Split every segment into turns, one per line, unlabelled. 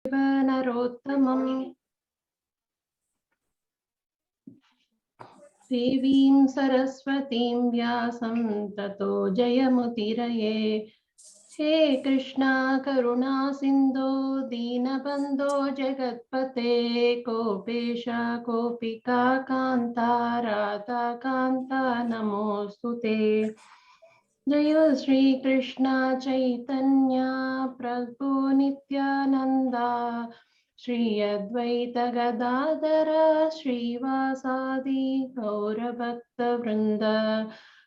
नरोत्तमम् देवीं सरस्वतीं व्यासं ततो जयमुदीरये। हे कृष्णा करुणा सिन्धो दीनबन्धो जगत्पते गोपेश गोपिका कान्ता राधा कान्ता नमोऽस्तुते। जय श्री कृष्ण चैतन्य प्रभु नित्यानंदा श्री अद्वैत गदाधर श्रीवासादि गौरभक्त वृंद।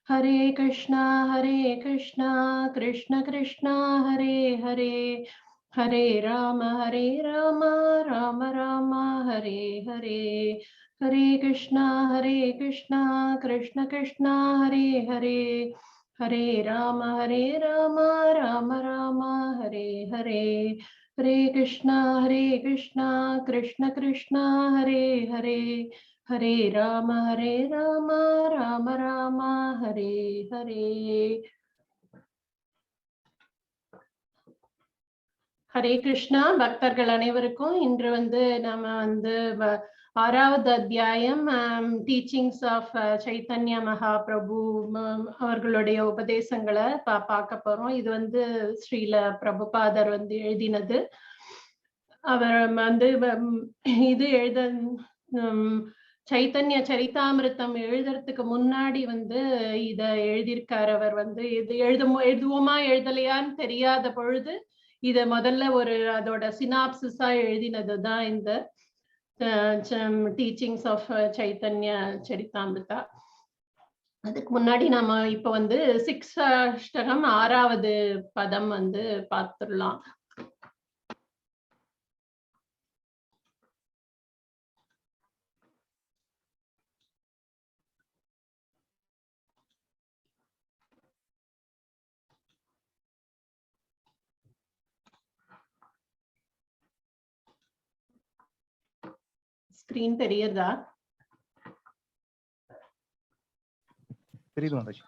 हरे कृष्णा कृष्ण कृष्णा हरे हरे, हरे राम राम राम हरे हरे। हरे कृष्णा कृष्ण कृष्णा हरे हरे, हरे राम राम राम हरे हरे। हरे कृष्णा कृष्ण कृष्णा हरे हरे, हरे राम राम राम हरे हरे। ஹரே கிருஷ்ணா. பக்தர்கள் அனைவருக்கும் இன்று நம்ம ஆறாவது அத்தியாயம் டீச்சிங்ஸ் ஆஃப் சைத்தன்ய மகாபிரபு அவர்களுடைய உபதேசங்களை பார்க்க போறோம். இது ஸ்ரீல பிரபுபாதர் எழுதினது. அவர் இது சைத்தன்ய சரிதாமிருத்தம் எழுதுறதுக்கு முன்னாடி இத எழுதியிருக்கார். அவர் இது எழுதுவோமா எழுதலையான்னு தெரியாத பொழுது இத முதல்ல அதோட சினாப்சிஸா எழுதினதுதான் இந்த டீச்சிங்ஸ் ஆஃப் சைத்தன்ய சரிதாமிருதா. அதுக்கு முன்னாடி நாம இப்ப சிக்ஷாஷ்டகம் ஆறாவது பதம் பார்த்துடலாம். ஸ்கிரீன் தெரியுதா?
தெரியுது மாதாஜி.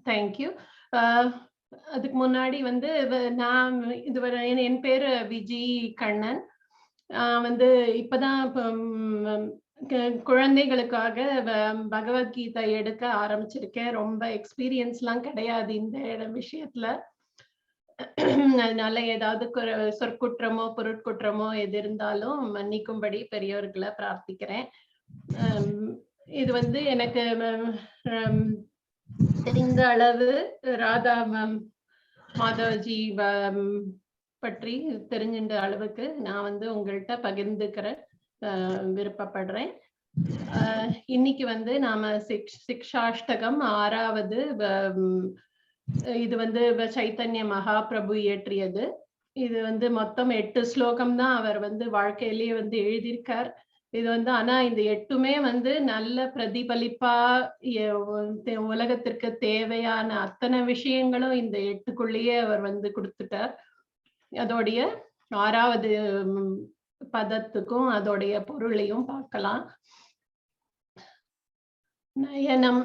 தேங்க்யூ. அதுக்கு முன்னாடி நான் இதுவரை என் பேரு விஜி கண்ணன். இப்பதான் குழந்தைகளுக்காக பகவத்கீதை எடுக்க ஆரம்பிச்சிருக்கேன். ரொம்ப எக்ஸ்பீரியன்ஸ் எல்லாம் கிடையாது இந்த விஷயத்துல. அதனால ஏதாவது சொற்குற்றமோ பொருட்குற்றமோ எது இருந்தாலும் மன்னிக்கும்படி பெரியவர்களை பிரார்த்திக்கிறேன். இது எனக்கு தெரிந்த அளவு ராதா மாதவஜி பற்றி தெரிஞ்சின்ற அளவுக்கு நான் உங்கள்கிட்ட பகிர்ந்துக்கிற விருப்பப்படுறேன். இன்னைக்கு நாம சிக்ஷாஷ்டகம் ஆறாவது இது சைத்தன்ய மகாபிரபு இயற்றியது. இது மொத்தம் 8 ஸ்லோகம் தான் அவர் வாழ்க்கையிலேயே எழுதியிருக்கார். இது ஆனா இந்த 8மே நல்ல பிரதிபலிப்பா உலகத்திற்கு தேவையான அத்தனை விஷயங்களும் இந்த 8க்குள்ளேயே அவர் கொடுத்துட்டார். அதோடைய ஆறாவது பதத்துக்கும் அதோடைய பொருளையும் பார்க்கலாம். நயனம்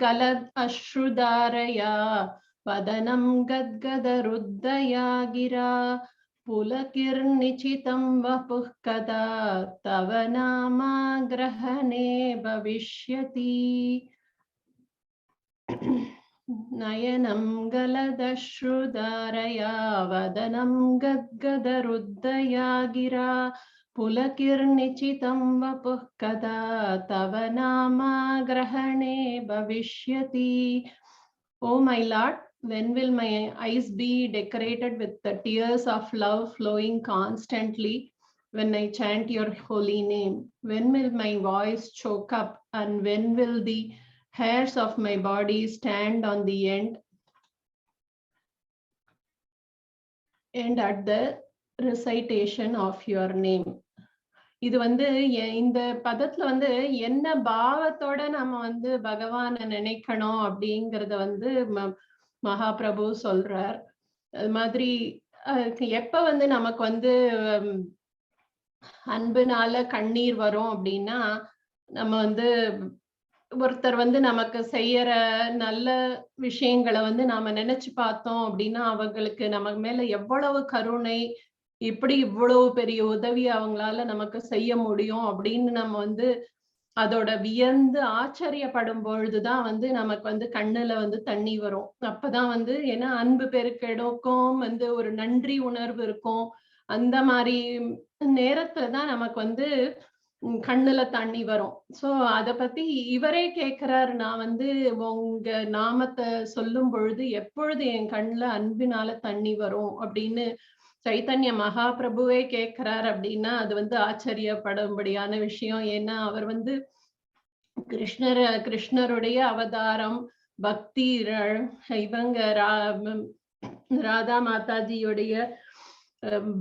கலத் அஸ்ருதாரயா வதனம் கத்கதருத்தயா கிரா புலகிர்நிச்சிதம் வபுः கதா தவ நாமா கிரஹணே பவிஷ்யதி. நயனம் கலதஸ்ருதாரயா வதனம் கத்கதருத்தயா கிரா புலகிர்நிச்சிதம் வபுः கதா தவ நாமா கிரஹணே பவிஷ்யதி. O my Lord, when will my eyes be decorated with the tears of love flowing constantly when I chant your holy name? When will my voice choke up, and when will the hairs of my body stand on the end at the recitation of your name? இது இந்த பதத்துல என்ன பாவத்தோட நம்ம பகவான நினைக்கணும் அப்படிங்கறத மகாபிரபு சொல்றார். அது மாதிரி எப்ப நமக்கு அன்புனால கண்ணீர் வரும் அப்படின்னா நம்ம ஒருத்தர் வந்து நமக்கு செய்யற நல்ல விஷயங்களை வந்து நாம நினைச்சு பார்த்தோம் அப்படின்னா அவங்களுக்கு நமக்கு மேல எவ்வளவு கருணை, இப்படி இவ்வளவு பெரிய உதவி அவங்களால நமக்கு செய்ய முடியும் அப்படின்னு நம்ம வந்து அதோட வியந்து ஆச்சரியப்படும் பொழுதுதான் வந்து நமக்கு வந்து கண்ணுல வந்து தண்ணி வரும். அப்பதான் வந்து ஏன்னா அன்பு பெருக்கெடுக்கும் வந்து ஒரு நன்றி உணர்வு இருக்கும். அந்த மாதிரி நேரத்துலதான் நமக்கு வந்து கண்ணுல தண்ணி வரும். சோ அத பத்தி இவரே கேக்குறாரு. நான் வந்து உங்க நாமத்தை சொல்லும் பொழுது எப்பொழுது என் கண்ணுல அன்பினால தண்ணி வரும் அப்படின்னு சைத்தன்ய மகாபிரபுவே கேக்குறார் அப்படின்னா அது வந்து ஆச்சரியப்படும்படியான விஷயம். ஏன்னா அவர் வந்து கிருஷ்ணருடைய அவதாரம், பக்தி இவங்க ராதா மாதாஜியுடைய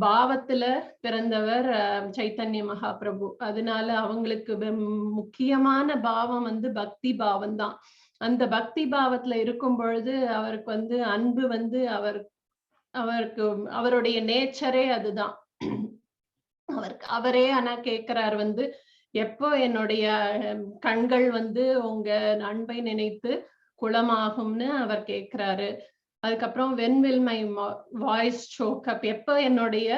பாவத்துல பிறந்தவர் சைத்தன்ய மகாபிரபு. அதனால அவங்களுக்கு முக்கியமான பாவம் வந்து பக்தி பாவம் தான். அந்த பக்தி பாவத்துல இருக்கும் பொழுது அவருக்கு வந்து அன்பு வந்து அவருக்கு அவருடைய நேச்சரே அதுதான். அவரே ஆனா கேக்குறார் வந்து எப்போ என்னுடைய கண்கள் வந்து உங்க அன்பை நினைத்து குளமாகும்னு அவர் கேக்குறாரு. அதுக்கப்புறம் when will my voice choke up, எப்ப என்னுடைய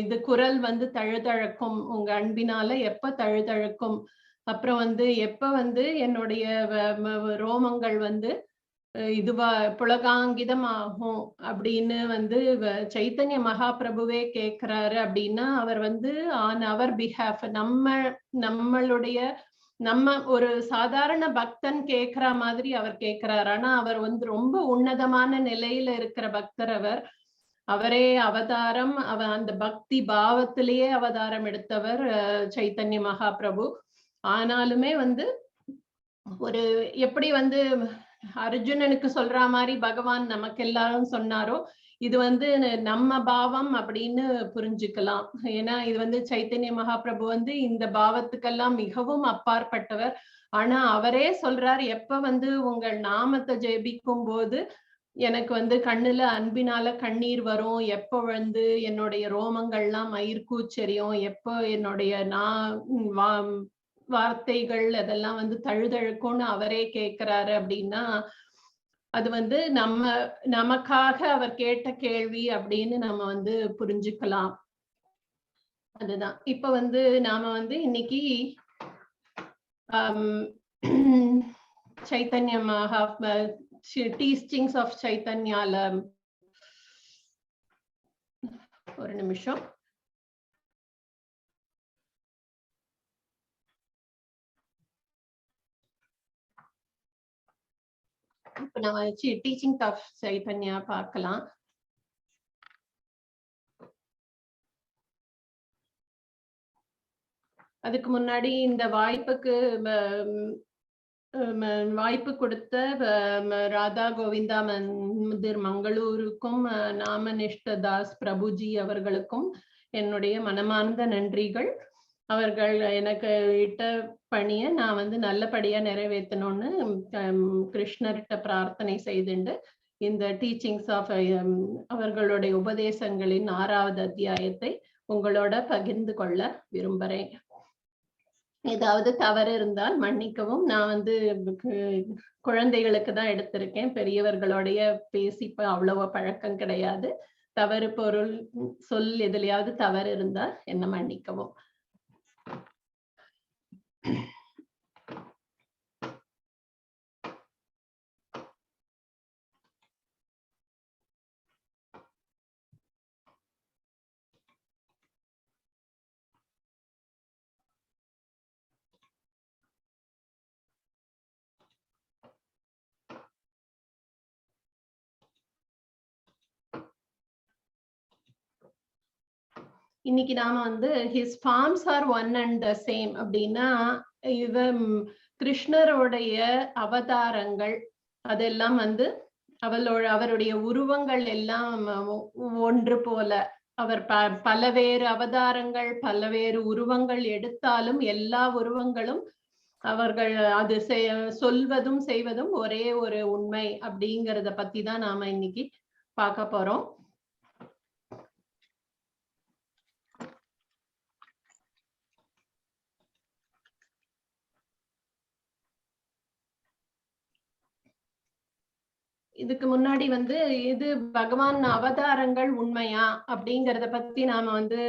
இது குரல் வந்து தழுதழுக்கும், உங்க அன்பினால எப்ப தழுதழுக்கும், அப்புறம் வந்து எப்ப வந்து என்னுடைய ரோமங்கள் வந்து இதுவா புலகாங்கிதம் ஆகும் அப்படின்னு வந்து சைத்தன்ய மகாபிரபுவே கேக்குறாரு அப்படின்னா அவர் வந்து ஆன் அவர் பிஹாஃப் நம்மளுடைய நம்ம ஒரு சாதாரண பக்தன் கேக்குற மாதிரி அவர் கேக்குறாரு. ஆனா அவர் வந்து ரொம்ப உன்னதமான நிலையில இருக்கிற பக்தர் அவர். அவரே அவதாரம், அந்த பக்தி பாவத்திலேயே அவதாரம் எடுத்தவர் சைத்தன்ய மகாபிரபு. ஆனாலுமே வந்து ஒரு எப்படி வந்து அர்ஜுனனுக்கு சொல்ற மாதிரி பகவான் நமக்கு எல்லாரும் சொன்னாரோ இது வந்து நம்ம பாவம் அப்படின்னு புரிஞ்சுக்கலாம். ஏன்னா இது வந்து சைத்தன்ய மகாபிரபு வந்து இந்த பாவத்துக்கெல்லாம் மிகவும் அப்பாற்பட்டவர். ஆனா அவரே சொல்றார் எப்ப வந்து உங்கள் நாமத்தை ஜெபிக்கும் போது எனக்கு வந்து கண்ணுல அன்பினால கண்ணீர் வரும், எப்ப வந்து என்னுடைய ரோமங்கள்லாம் மயிர்கூச்செறியும், எப்போ என்னுடைய வார்த்தைகள் அதெல்லாம் வந்து தழுதழுக்கும்னு அவரே கேட்கிறாரு அப்படின்னா அது வந்து நமக்காக அவர் கேட்ட கேள்வி அப்படின்னு நம்ம வந்து புரிஞ்சுக்கலாம். அதுதான் இப்ப வந்து நாம வந்து இன்னைக்கு சைத்தன்ய டீச்சிங்ஸ் ஆஃப் சைத்தன்யால ஒரு நிமிஷம். இப்ப நம்ம டீச்சிங் ஆஃப் சைத்தன்யா பார்க்கலாம். அதுக்கு முன்னாடி இந்த வாய்ப்பு கொடுத்த ராதா கோவிந்தா மந்திர் மங்களூருக்கும் நாமனிஷ்ட தாஸ் பிரபுஜி அவர்களுக்கும் என்னுடைய மனமார்ந்த நன்றிகள். அவர்கள் எனக்கு இட்ட பணிய நான் வந்து நல்லபடியா நிறைவேற்றணும்னு கிருஷ்ணர்கிட்ட பிரார்த்தனை செய்துண்டு இந்த டீச்சிங்ஸ் ஆஃப் அவர்களுடைய உபதேசங்களின் 6வது அத்தியாயத்தை உங்களோட பகிர்ந்து கொள்ள விரும்புறேன். ஏதாவது தவறு இருந்தால் மன்னிக்கவும். நான் வந்து குழந்தைகளுக்கு தான் எடுத்திருக்கேன், பெரியவர்களுடைய பேசி அவ்வளவா பழக்கம் கிடையாது. தவறு பொருள் சொல் எதுலையாவது தவறு இருந்தா என்ன மன்னிக்கவும். இன்னைக்கு நாம வந்து his forms are one and the same அப்படின்னா கிருஷ்ணருடைய அவதாரங்கள் அதெல்லாம் வந்து அவருடைய உருவங்கள் எல்லாம் ஒன்று போல. அவர் பலவேறு அவதாரங்கள் பலவேறு உருவங்கள் எடுத்தாலும் எல்லா உருவங்களும் அவர்கள் அது சொல்வதும் செய்வதும் ஒரே ஒரு உண்மை அப்படிங்கறத பத்தி தான் நாம இன்னைக்கு பார்க்க போறோம். இதுக்கு முன்னாடி வந்து இது பகவான் அவதாரங்கள் உண்மையா அப்படிங்கறத பத்தி நாம வந்து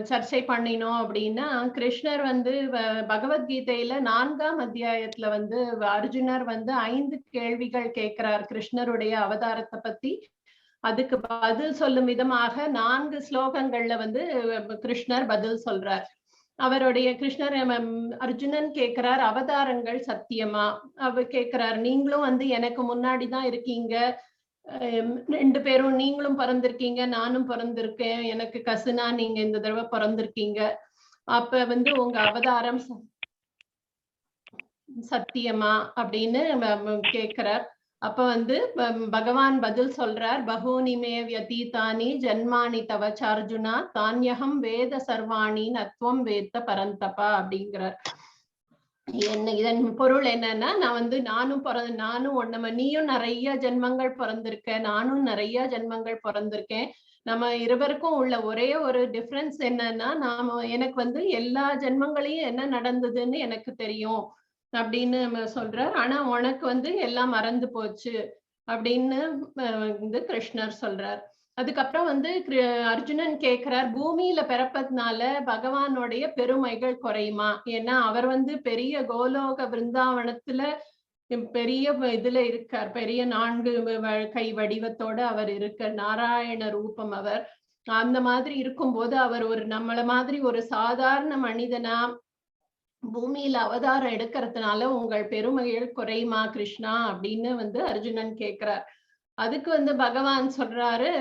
சர்ச்சை பண்ணினோம் அப்படின்னா, கிருஷ்ணர் வந்து பகவத்கீதையில 4ஆம் அத்தியாயத்துல வந்து அர்ஜுனர் வந்து 5 கேள்விகள் கேட்கிறார் கிருஷ்ணருடைய அவதாரத்தை பத்தி. அதுக்கு பதில் சொல்லும் விதமாக 4 ஸ்லோகங்கள்ல வந்து கிருஷ்ணர் பதில் சொல்றார். அவருடைய கிருஷ்ணர் அர்ஜுனன் கேட்கிறார், அவதாரங்கள் சத்தியமா? அவர் கேட்கிறார், நீங்களும் வந்து எனக்கு முன்னாடிதான் இருக்கீங்க, 2 பேரும் நீங்களும் பிறந்திருக்கீங்க, நானும் பிறந்திருக்கேன், எனக்கு கசுனா நீங்க இந்த தடவை பிறந்திருக்கீங்க, அப்ப வந்து உங்க அவதாரம் சத்தியமா அப்படின்னு கேட்கிறார். அப்ப வந்து பகவான் பதில் சொல்றார், பகூனிமே வியதீதானி ஜன்மானி தவச்சார்ஜுனா தான்யகம் வேத சர்வாணி நத்வம் வேத்த பரந்தபா அப்படிங்கிறார். என்ன இதன் பொருள் என்னன்னா, நான் வந்து நானும் ஒன்னம நீயும் நிறைய ஜென்மங்கள் பிறந்திருக்க, நானும் நிறைய ஜென்மங்கள் பிறந்திருக்கேன். நம்ம இருவருக்கும் உள்ள ஒரே ஒரு டிஃபரன்ஸ் என்னன்னா, எனக்கு வந்து எல்லா ஜென்மங்களையும் என்ன நடந்ததுன்னு எனக்கு தெரியும் அப்படின்னு சொல்றார். ஆனா உனக்கு வந்து எல்லாம் மறந்து போச்சு அப்படின்னு வந்து கிருஷ்ணர் சொல்றார். அதுக்கப்புறம் வந்து அர்ஜுனன் கேட்கிறார், பூமியில பிறப்பதுனால பகவானுடைய பெருமைகள் குறையுமா? ஏன்னா அவர் வந்து பெரிய கோலோக விருந்தாவனத்துல பெரிய இதுல இருக்கார், பெரிய 4 கை வடிவத்தோட அவர் இருக்க நாராயண ரூபம் அவர். அந்த மாதிரி இருக்கும்போது அவர் ஒரு நம்மள மாதிரி ஒரு சாதாரண மனிதனா பூமியில அவதாரம் எடுக்கிறதுனால உங்கள் பெருமைகள் குறையுமா கிருஷ்ணா அப்படின்னு வந்து அர்ஜுனன் கேட்கிறார். அதுக்கு வந்து பகவான் சொல்றாரு,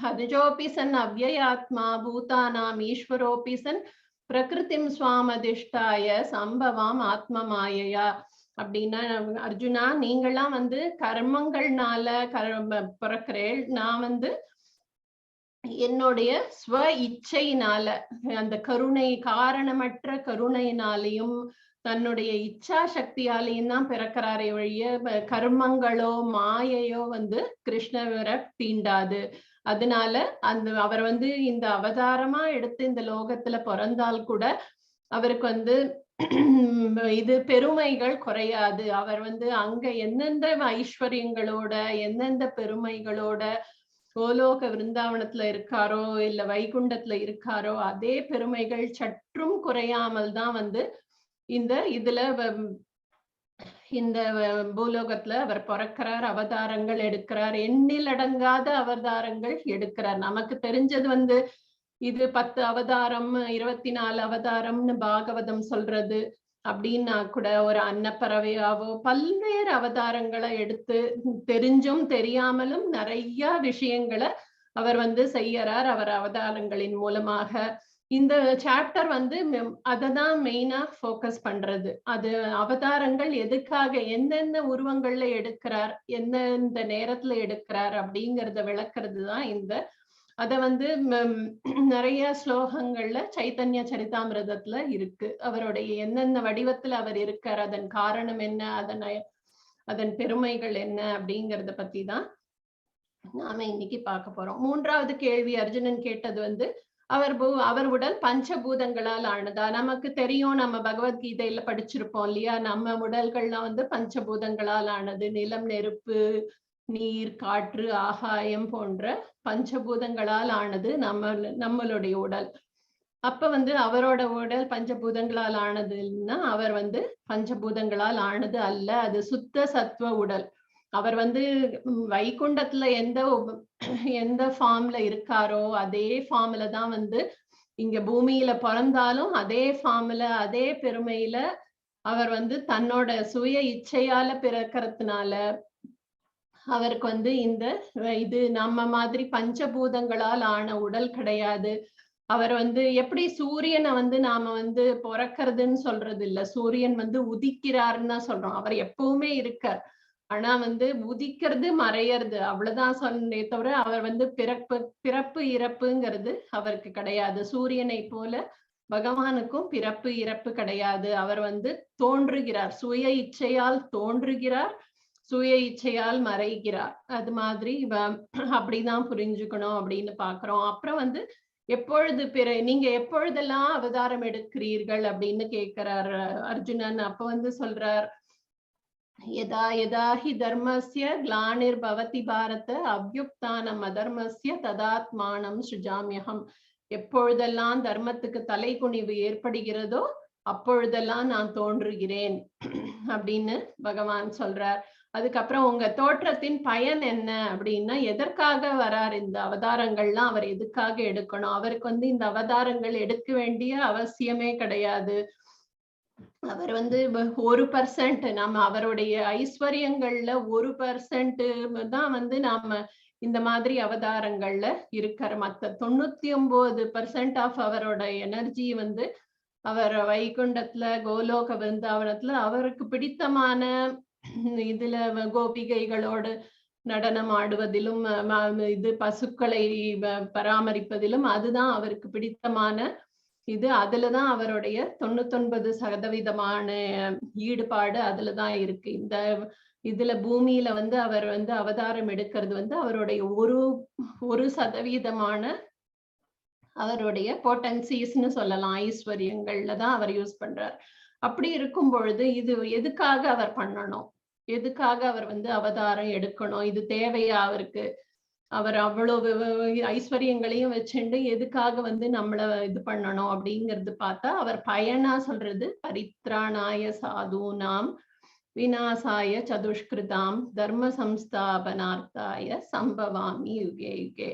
அதுஜோபி சன் அவ்யயாத்மா பூதானாம் ஈஸ்வரோபி சன் பிரகிருதிம் ஸ்வாமதிஷ்டாய சம்பவாம் ஆத்ம மாயையா. அப்படின்னா, அர்ஜுனா நீங்களாம் வந்து கர்மங்கள்னால பிறக்கிறேன், நான் வந்து என்னுடைய ஸ்வ இச்சையினால, அந்த கருணை காரணமற்ற கருணையினாலையும் தன்னுடைய இச்சா சக்தியாலையும் தான் பிறக்கிறாரே ஒழிய கர்மங்களோ மாயையோ வந்து கிருஷ்ணரை தீண்டாது. அதனால அவர் வந்து இந்த அவதாரமா எடுத்து இந்த லோகத்துல பிறந்தால் கூட அவருக்கு வந்து இது பெருமைகள் குறையாது. அவர் வந்து அங்க எந்தெந்த ஐஸ்வர்யங்களோட எந்தெந்த பெருமைகளோட கோலோக விருந்தாவனத்துல இருக்காரோ இல்ல வைகுண்டத்துல இருக்காரோ அதே பெருமைகள் சற்றும் குறையாமல் தான் வந்து இதுல இந்த பூலோகத்துல அவர் பிறக்கிறார், அவதாரங்கள் எடுக்கிறார், எண்ணில் அடங்காத அவதாரங்கள் எடுக்கிறார். நமக்கு தெரிஞ்சது வந்து இது 10 அவதாரம் 24 அவதாரம்னு பாகவதம் சொல்றது அப்படின்னா கூட ஒரு அன்னப்பறவையாவோ பல்வேறு அவதாரங்களை எடுத்து தெரிஞ்சும் தெரியாமலும் நிறைய விஷயங்களை அவர் வந்து செய்யறார் அவர் அவதாரங்களின் மூலமாக. இந்த சாப்டர் வந்து அததான் மெயினா போக்கஸ் பண்றது. அது அவதாரங்கள் எதுக்காக எந்தெந்த உருவங்கள்ல எடுக்கிறார், எந்தெந்த நேரத்துல எடுக்கிறார் அப்படிங்கறத விளக்குறது தான் அத வந்து நிறைய ஸ்லோகங்கள்ல சைத்தன்ய சரிதாமிரதத்துல இருக்கு. அவருடைய எந்தெந்த வடிவத்துல அவர் இருக்கார், அதன் காரணம் என்ன, அதன் பெருமைகள் என்ன அப்படிங்கறத பத்தி தான் நாம இன்னைக்கு பார்க்க போறோம். 3வது கேள்வி அர்ஜுனன் கேட்டது வந்து அவர் உடல் பஞ்சபூதங்களால் ஆனதா? நமக்கு தெரியும், நம்ம பகவத்கீதையில படிச்சிருப்போம் இல்லையா, நம்ம உடல்கள்லாம் வந்து பஞ்சபூதங்களால் ஆனது. நிலம், நெருப்பு, நீர், காற்று, ஆகாயம் போன்ற பஞ்சபூதங்களால் ஆனது நம்மளுடைய உடல். அப்ப வந்து அவரோட உடல் பஞ்சபூதங்களால் ஆனதுன்னா அவர் வந்து பஞ்சபூதங்களால் ஆனது அல்ல, அது சுத்த சத்துவ உடல். அவர் வந்து வைகுண்டத்துல எந்த ஃபார்ம்ல இருக்காரோ அதே ஃபார்ம்ல தான் வந்து இங்க பூமியில பிறந்தாலும் அதே ஃபார்ம்ல அதே பெருமையில அவர் வந்து தன்னோட சுய இச்சையால பிறக்கிறதுனால அவருக்கு வந்து இது நம்ம மாதிரி பஞ்சபூதங்களால் ஆன உடல் கிடையாது. அவர் வந்து எப்படி சூரியனை வந்து நாம வந்து பிறக்கிறதுன்னு சொல்றது இல்ல, சூரியன் வந்து உதிக்கிறாருன்னு தான் சொல்றோம். அவர் எப்பவுமே இருக்கார், ஆனா வந்து உதிக்கிறது மறையறது அவ்வளவுதான் சொன்னே தவிர அவர் வந்து பிறப்பு இறப்புங்கிறது அவருக்கு கிடையாது. சூரியனை போல பகவானுக்கும் பிறப்பு இறப்பு கிடையாது. அவர் வந்து தோன்றுகிறார், சுய இச்சையால் தோன்றுகிறார், சுய இச்சையால் மறைகிறார். அது மாதிரி அப்படிதான் புரிஞ்சுக்கணும் அப்படின்னு பாக்குறோம். அப்புறம் வந்து நீங்க எப்பொழுதெல்லாம் அவதாரம் எடுக்கிறீர்கள் அப்படின்னு கேட்கிறார் அர்ஜுனன். அப்ப வந்து சொல்றார், यदा यदा हि धर्मस्य ग्लानिर्भवति भारत अभ्युत्थानम अधर्मस्य तदात्मानं सृजाम्यहम्. எப்பொழுதெல்லாம் தர்மத்துக்கு தலைகுனிவு ஏற்படுகிறதோ அப்பொழுதெல்லாம் நான் தோன்றுகிறேன் அப்படின்னு பகவான் சொல்றார். அதுக்கப்புறம் உங்க தோற்றத்தின் பயன் என்ன அப்படின்னா, எதற்காக வரார் இந்த அவதாரங்கள்லாம், அவர் எதுக்காக எடுக்கணும்? அவருக்கு இந்த அவதாரங்கள் எடுக்க வேண்டிய அவசியமே கிடையாது. அவர் 1% நம்ம அவருடைய ஐஸ்வர்யங்கள்ல 1% தான் நாம இந்த மாதிரி அவதாரங்கள்ல இருக்கிற. மத்த 99% ஆஃப் அவரோட எனர்ஜி அவர் வைகுண்டத்துல கோலோக விருந்தாவனத்துல அவருக்கு பிடித்தமான இதுல கோபிகைகளோடு நடனம் ஆடுவதிலும் இது பசுக்களை பராமரிப்பதிலும் அதுதான் அவருக்கு பிடித்தமான இது. அதுலதான் அவருடைய 99% ஈடுபாடு அதுலதான் இருக்கு. இந்த இதுல பூமியில அவர் அவதாரம் எடுக்கிறது அவருடைய 1% அவருடைய பொட்டன்சிஸ்ன்னு சொல்லலாம், ஐஸ்வர்யங்கள்ல தான் அவர் யூஸ் பண்றார். அப்படி இருக்கும் பொழுது இது எதுக்காக அவர் பண்ணணும், எதுக்காக அவர் அவதாரம் எடுக்கணும், இது தேவையா அவருக்கு? அவர் அவ்வளவு ஐஸ்வர்யங்களையும் வச்சுண்டு எதுக்காக நம்மள இது பண்ணணும் அப்படிங்கிறது பார்த்தா, அவர் பயனா சொல்றது பரித்ராணாய சாதுனாம் விநாசாய சதுஷ்கிருதாம் தர்ம சம்ஸ்தாபனார்த்தாய சம்பவாமி யுகே யுகே.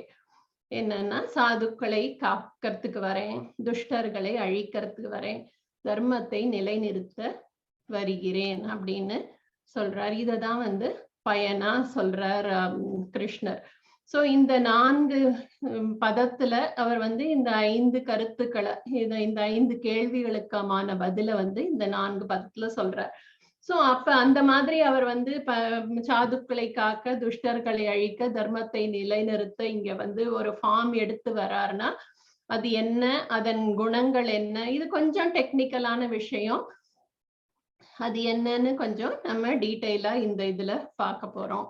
என்னன்னா, சாதுக்களை காக்கிறதுக்கு வரேன், துஷ்டர்களை அழிக்கிறதுக்கு வரேன், தர்மத்தை நிலைநிறுத்த வருகிறேன் அப்படின்னு சொல்றார். இததான் பயனா சொல்றார் கிருஷ்ணர். சோ இந்த 4 பதத்துல அவர் இந்த 5 கருத்துக்களை, இந்த 5 கேள்விகளுக்கான பதில இந்த 4 பதத்துல சொல்றார். சோ அப்ப அந்த மாதிரி அவர் சாதுக்களை காக்க, துஷ்டர்களை அழிக்க, தர்மத்தை நிலைநிறுத்த இங்க ஒரு ஃபார்ம் எடுத்து வர்றாருன்னா அது என்ன, அதன் குணங்கள் என்ன, இது கொஞ்சம் டெக்னிக்கலான விஷயம். அது என்னன்னு கொஞ்சம் நம்ம டீட்டெயிலா இந்த இதுல பார்க்க போறோம்.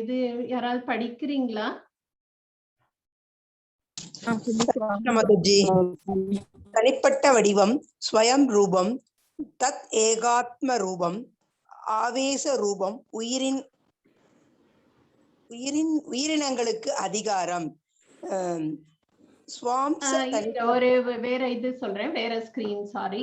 இது யாராவது படிக்கிறீங்களா?
தனிப்பட்ட வடிவம், ஸ்வயம் ரூபம், தத் ஏகாத்ம ரூபம், ஆவேச ரூபம், உயிரினங்களுக்கு அதிகாரம்.
ஒரு வேற இது சொல்றேன், வேற ஸ்கிரீன், சாரி.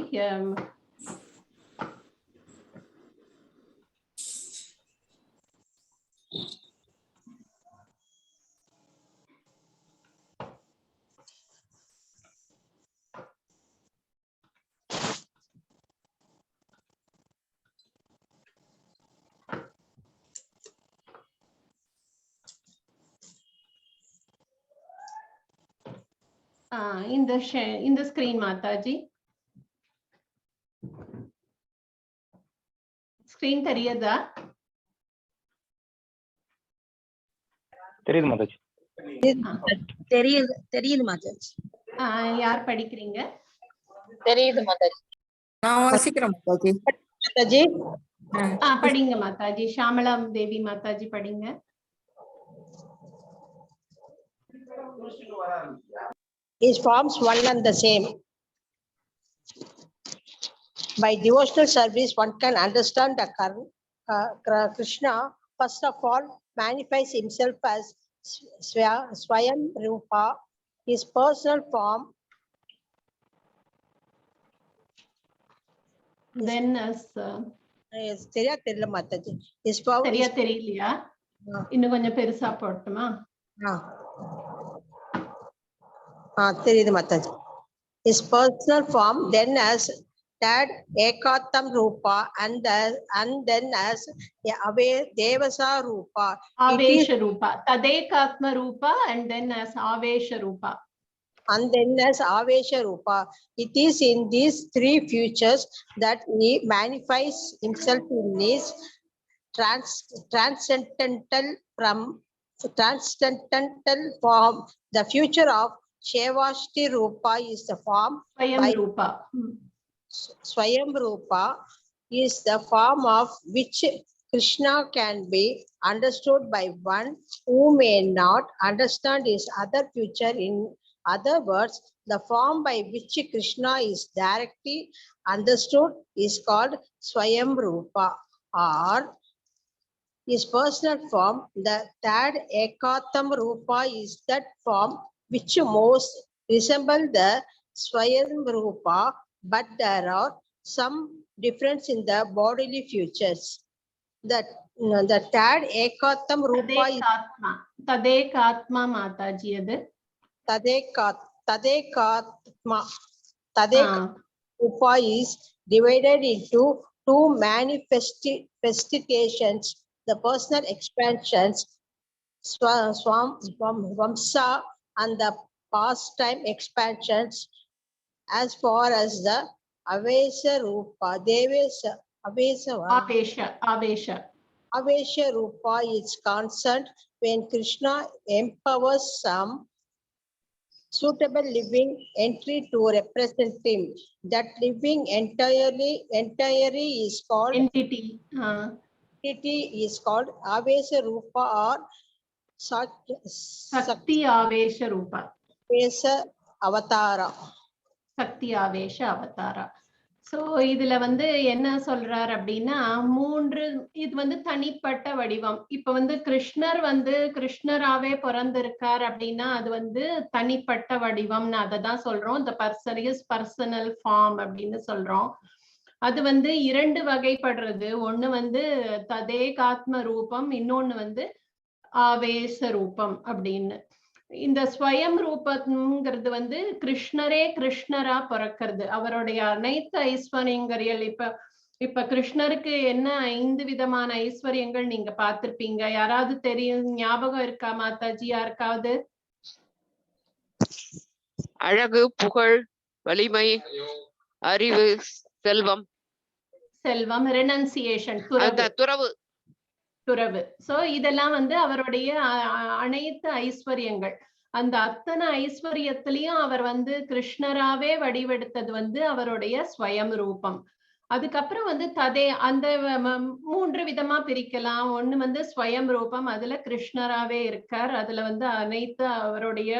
இந்த ஸ்கிரீன் மாதாஜி, ஸ்கிரீன் தெரியுதா?
தெரியுது மாதாஜி.
தெரியுது மாதாஜி.
யார் படிக்கிறீங்க?
தெரியுது மாதாஜி.
நான் வாசிக்கிறேன் மாதாஜி.
மாதாஜி
படிங்க மாதாஜி. ஷாமலா தேவி மாதாஜி படிங்க.
Is forms one and the same. By devotional service, one can understand the Krishna. First of all, manifests himself as Swayam Rupa, his personal form.
Then as
தெரியல மாதாஜி. His form
தெரியலையா? இன்னும் கொஞ்சம் பெருசா போட்டுமா?
தெரியுது Mataji. His personal form, then as Tad Ekatam Rupa, and then as Devasa Rupa.
Avesha Rupa. Tadekatma Rupa, and then as Avesha Rupa.
And then as Avesha Rupa. It is in these 3 futures that he manifests himself in his transcendental form. The future of Shevashti Rupa is the form. Swayam Rupa is the form of which Krishna can be understood by one who may not understand his other future. In other words, the form by which Krishna is directly understood is called Swayam Rupa, or his personal form. The third Ekatam Rupa is that form which most resemble the Swayam Rupa, but there are some difference in the bodily features. The third Ekatam Rupa is
Tadekatma Mataji adu.
Tadekatma Rupa is divided into two manifestations, the personal expansions, Vamsa, and the pastime expansions. As far as the Avesa Rupa, Avesha Rupa is concerned, when Krishna empowers some suitable living entity to represent him, that living entirely is called
entity.
Entity is called Avesha Rupa or
Sakti Avesha Rupa.
Avesha Avatara.
Sakti Avesha Avatara. So இதுல வந்து என்ன சொல்றார் அப்படின்னா, இது வந்து தனிப்பட்ட வடிவம். இப்ப வந்து கிருஷ்ணர் வந்து கிருஷ்ணராவே பிறந்திருக்கார் அப்படின்னா அது வந்து தனிப்பட்ட வடிவம்னு அதை தான் சொல்றோம். the person is personal form அப்படின்னு சொல்றோம். அது வந்து இரண்டு வகைப்படுறது. ஒண்ணு வந்து ததேகாத்ம ரூபம், இன்னொன்னு வந்து ஆவேச ரூபம் அப்படின்னு. இந்த ஸ்வயம் ரூபம்ங்கிறது வந்து கிருஷ்ணரே கிருஷ்ணரா பிறக்கிறது. அவருடைய அனைத்து ஐஸ்வர்யங்கள் இப்ப கிருஷ்ணருக்கு என்ன 5 விதமான ஐஸ்வர்யங்கள் நீங்க பார்த்திருப்பீங்க. யாராவது தெரியும், ஞாபகம் இருக்கா மாதாஜி யாருக்காவது?
அழகு, புகழ், வலிமை, அறிவு, செல்வம்.
ரெனன்சியேஷன், துறவு. சோ இதெல்லாம் வந்து அவருடைய அனைத்து ஐஸ்வர்யங்கள். அந்த அத்தனை ஐஸ்வர்யத்திலையும் அவர் வந்து கிருஷ்ணராவே வடிவெடுத்தது வந்து அவருடைய ஸ்வயம் ரூபம். அதுக்கப்புறம் வந்து அந்த 3 விதமா பிரிக்கலாம். ஒண்ணு வந்து ஸ்வயம் ரூபம், அதுல கிருஷ்ணராவே இருக்கார். அதுல வந்து அனைத்து அவருடைய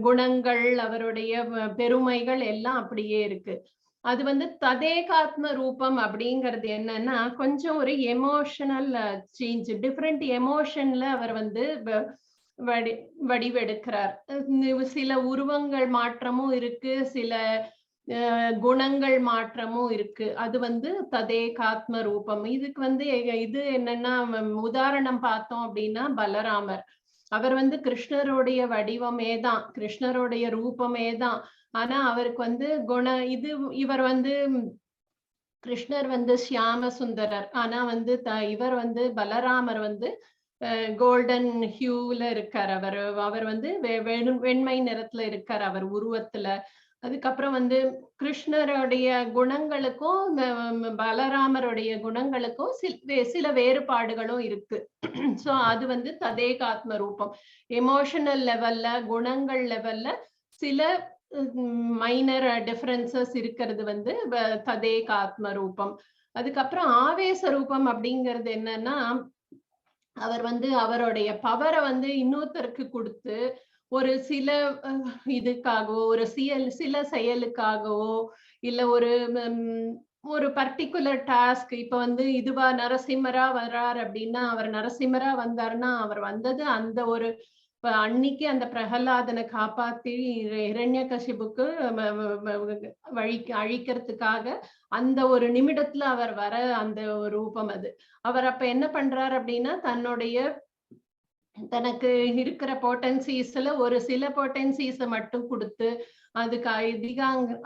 குணங்கள், அவருடைய பெருமைகள் எல்லாம் அப்படியே இருக்கு. அது வந்து ததேகாத்ம ரூபம் அப்படிங்கிறது என்னன்னா கொஞ்சம் ஒரு எமோஷனல் சேஞ்ச், டிஃப்ரெண்ட் எமோஷன்ல அவர் வந்து வடிவெடுக்கிறார். சில உருவங்கள் மாற்றமும் இருக்கு, சில குணங்கள் மாற்றமும் இருக்கு. அது வந்து ததேகாத்ம ரூபம். இதுக்கு வந்து இது என்னன்னா உதாரணம் பார்த்தோம் அப்படின்னா பலராமர். அவர் வந்து கிருஷ்ணருடைய வடிவமே தான், கிருஷ்ணருடைய ரூபமே தான். ஆனா அவருக்கு வந்து இவர் வந்து கிருஷ்ணர் வந்து சியாம சுந்தரர். ஆனா வந்து இவர் வந்து பலராமர் வந்து கோல்டன் ஹியூல இருக்கார். அவர் வந்து வெண்மை நிறத்துல இருக்கார் அவர் உருவத்துல. அதுக்கப்புறம் வந்து கிருஷ்ணருடைய குணங்களுக்கும் பலராமருடைய குணங்களுக்கும் சில வேறுபாடுகளும் இருக்கு. சோ அது வந்து ததேகாத்ம ரூபம். எமோஷனல் லெவல்ல, குணங்கள் லெவல்ல சில மைனர் டிஃபரன்சஸ் இருக்கிறது வந்து ததேகாத்ம ரூபம். அதுக்கப்புறம் ஆவேச ரூபம் அப்படிங்கிறது என்னன்னா, அவர் வந்து அவருடைய பவரை வந்து இன்னொருத்தருக்கு கொடுத்து ஒரு சில இதுக்காகவோ, ஒரு சில செயலுக்காகவோ, இல்ல ஒரு பர்டிகுலர் டாஸ்க். இப்ப வந்து இதுவா நரசிம்மரா வர்றார் அப்படின்னா, அவர் நரசிம்மரா வந்தாருன்னா அவர் வந்தது அந்த ஒரு அன்னைக்கு அந்த பிரகலாதனை காப்பாத்தி இரண்யகசிபுக்கு அழிக்கிறதுக்காக அந்த ஒரு நிமிடத்துல அவர் வர அந்த ரூபம் அது. அவர் அப்ப என்ன பண்றாரு அப்படின்னா, தனக்கு இருக்கிற பொட்டன்சிஸ்ல ஒரு சில பொட்டன்சிஸ மட்டும் கொடுத்து, அதுக்கு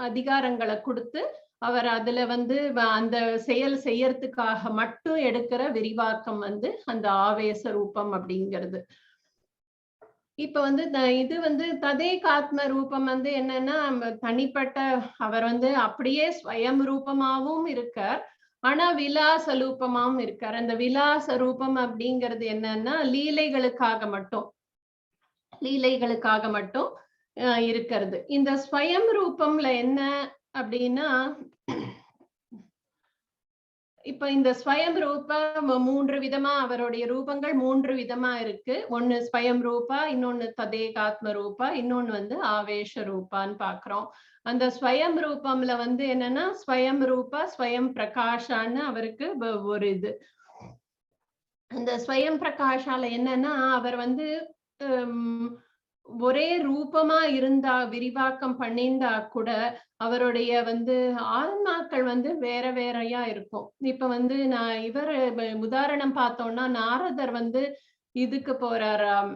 அதிகாரங்களை கொடுத்து, அவர் அதுல வந்து அந்த செயல் செய்யறதுக்காக மட்டும் எடுக்கிற விரிவாக்கம் வந்து அந்த ஆவேச ரூபம் அப்படிங்கிறது. இப்ப வந்து இது வந்து ததேகாத்ம ரூபம் வந்து என்னன்னா தனிப்பட்ட, அவர் வந்து அப்படியே ஸ்வயம் ரூபமாவும் இருக்கார், ஆனா விலாச ரூபமாவும் இருக்கார். அந்த விலாச ரூபம் அப்படிங்கிறது என்னன்னா லீலைகளுக்காக மட்டும் இருக்கிறது. இந்த ஸ்வயம் ரூபம்ல என்ன அப்படின்னா, இப்ப இந்த ஸ்வயம் ரூபா 3 விதமா அவருடைய ரூபங்கள் 3 விதமா இருக்கு. ஒண்ணு ஸ்வயம் ரூபா, இன்னொன்னு ததேகாத்ம ரூபா, இன்னொன்னு வந்து ஆவேஷ ரூபான்னு பாக்குறோம். அந்த ஸ்வயம் ரூபம்ல வந்து என்னன்னா ஸ்வயம் ரூபா ஸ்வயம் பிரகாஷான்னு அவருக்கு ஒரு இது. அந்த ஸ்வயம் பிரகாஷால என்னன்னா அவர் வந்து ஒரே ரூபமா இருந்தா விரிவாக்கம் பண்ணியிருந்தா கூட அவருடைய வந்து ஆன்மாக்கள் வந்து வேற வேறையா இருக்கும். இப்ப வந்து நான் இவர் உதாரணம் பார்த்தோம்னா நாரதர் வந்து இதுக்கு போறாராம்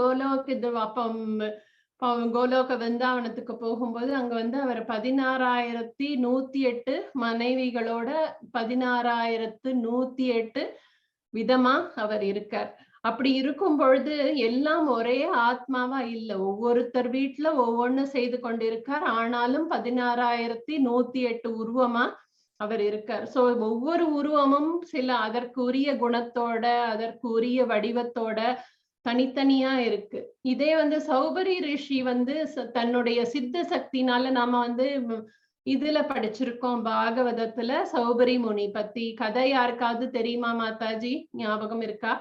கோலோக் இது அப்பம் கோலோக விருந்தாவனத்துக்கு போகும்போது அங்க வந்து அவர் 16,108 மனைவிகளோட 16,108 விதமா அவர் இருக்கார். அப்படி இருக்கும் பொழுது எல்லாம் ஒரே ஆத்மாவா இல்ல, ஒவ்வொருத்தர் வீட்டுல ஒவ்வொன்னு செய்து கொண்டிருக்கார். ஆனாலும் 16,108 உருவமா அவர் இருக்கார். சோ ஒவ்வொரு உருவமும் சில அதற்குரிய குணத்தோட அதற்குரிய வடிவத்தோட தனித்தனியா இருக்கு. இதே வந்து சௌபரி ரிஷி வந்து தன்னுடைய சித்த சக்தினால நாம வந்து இதுல படிச்சிருக்கோம் பாகவதத்துல சௌபரி முனி பத்தி கதை யாருக்காவது தெரியுமா மாதாஜி? ஞாபகம் இருக்கா?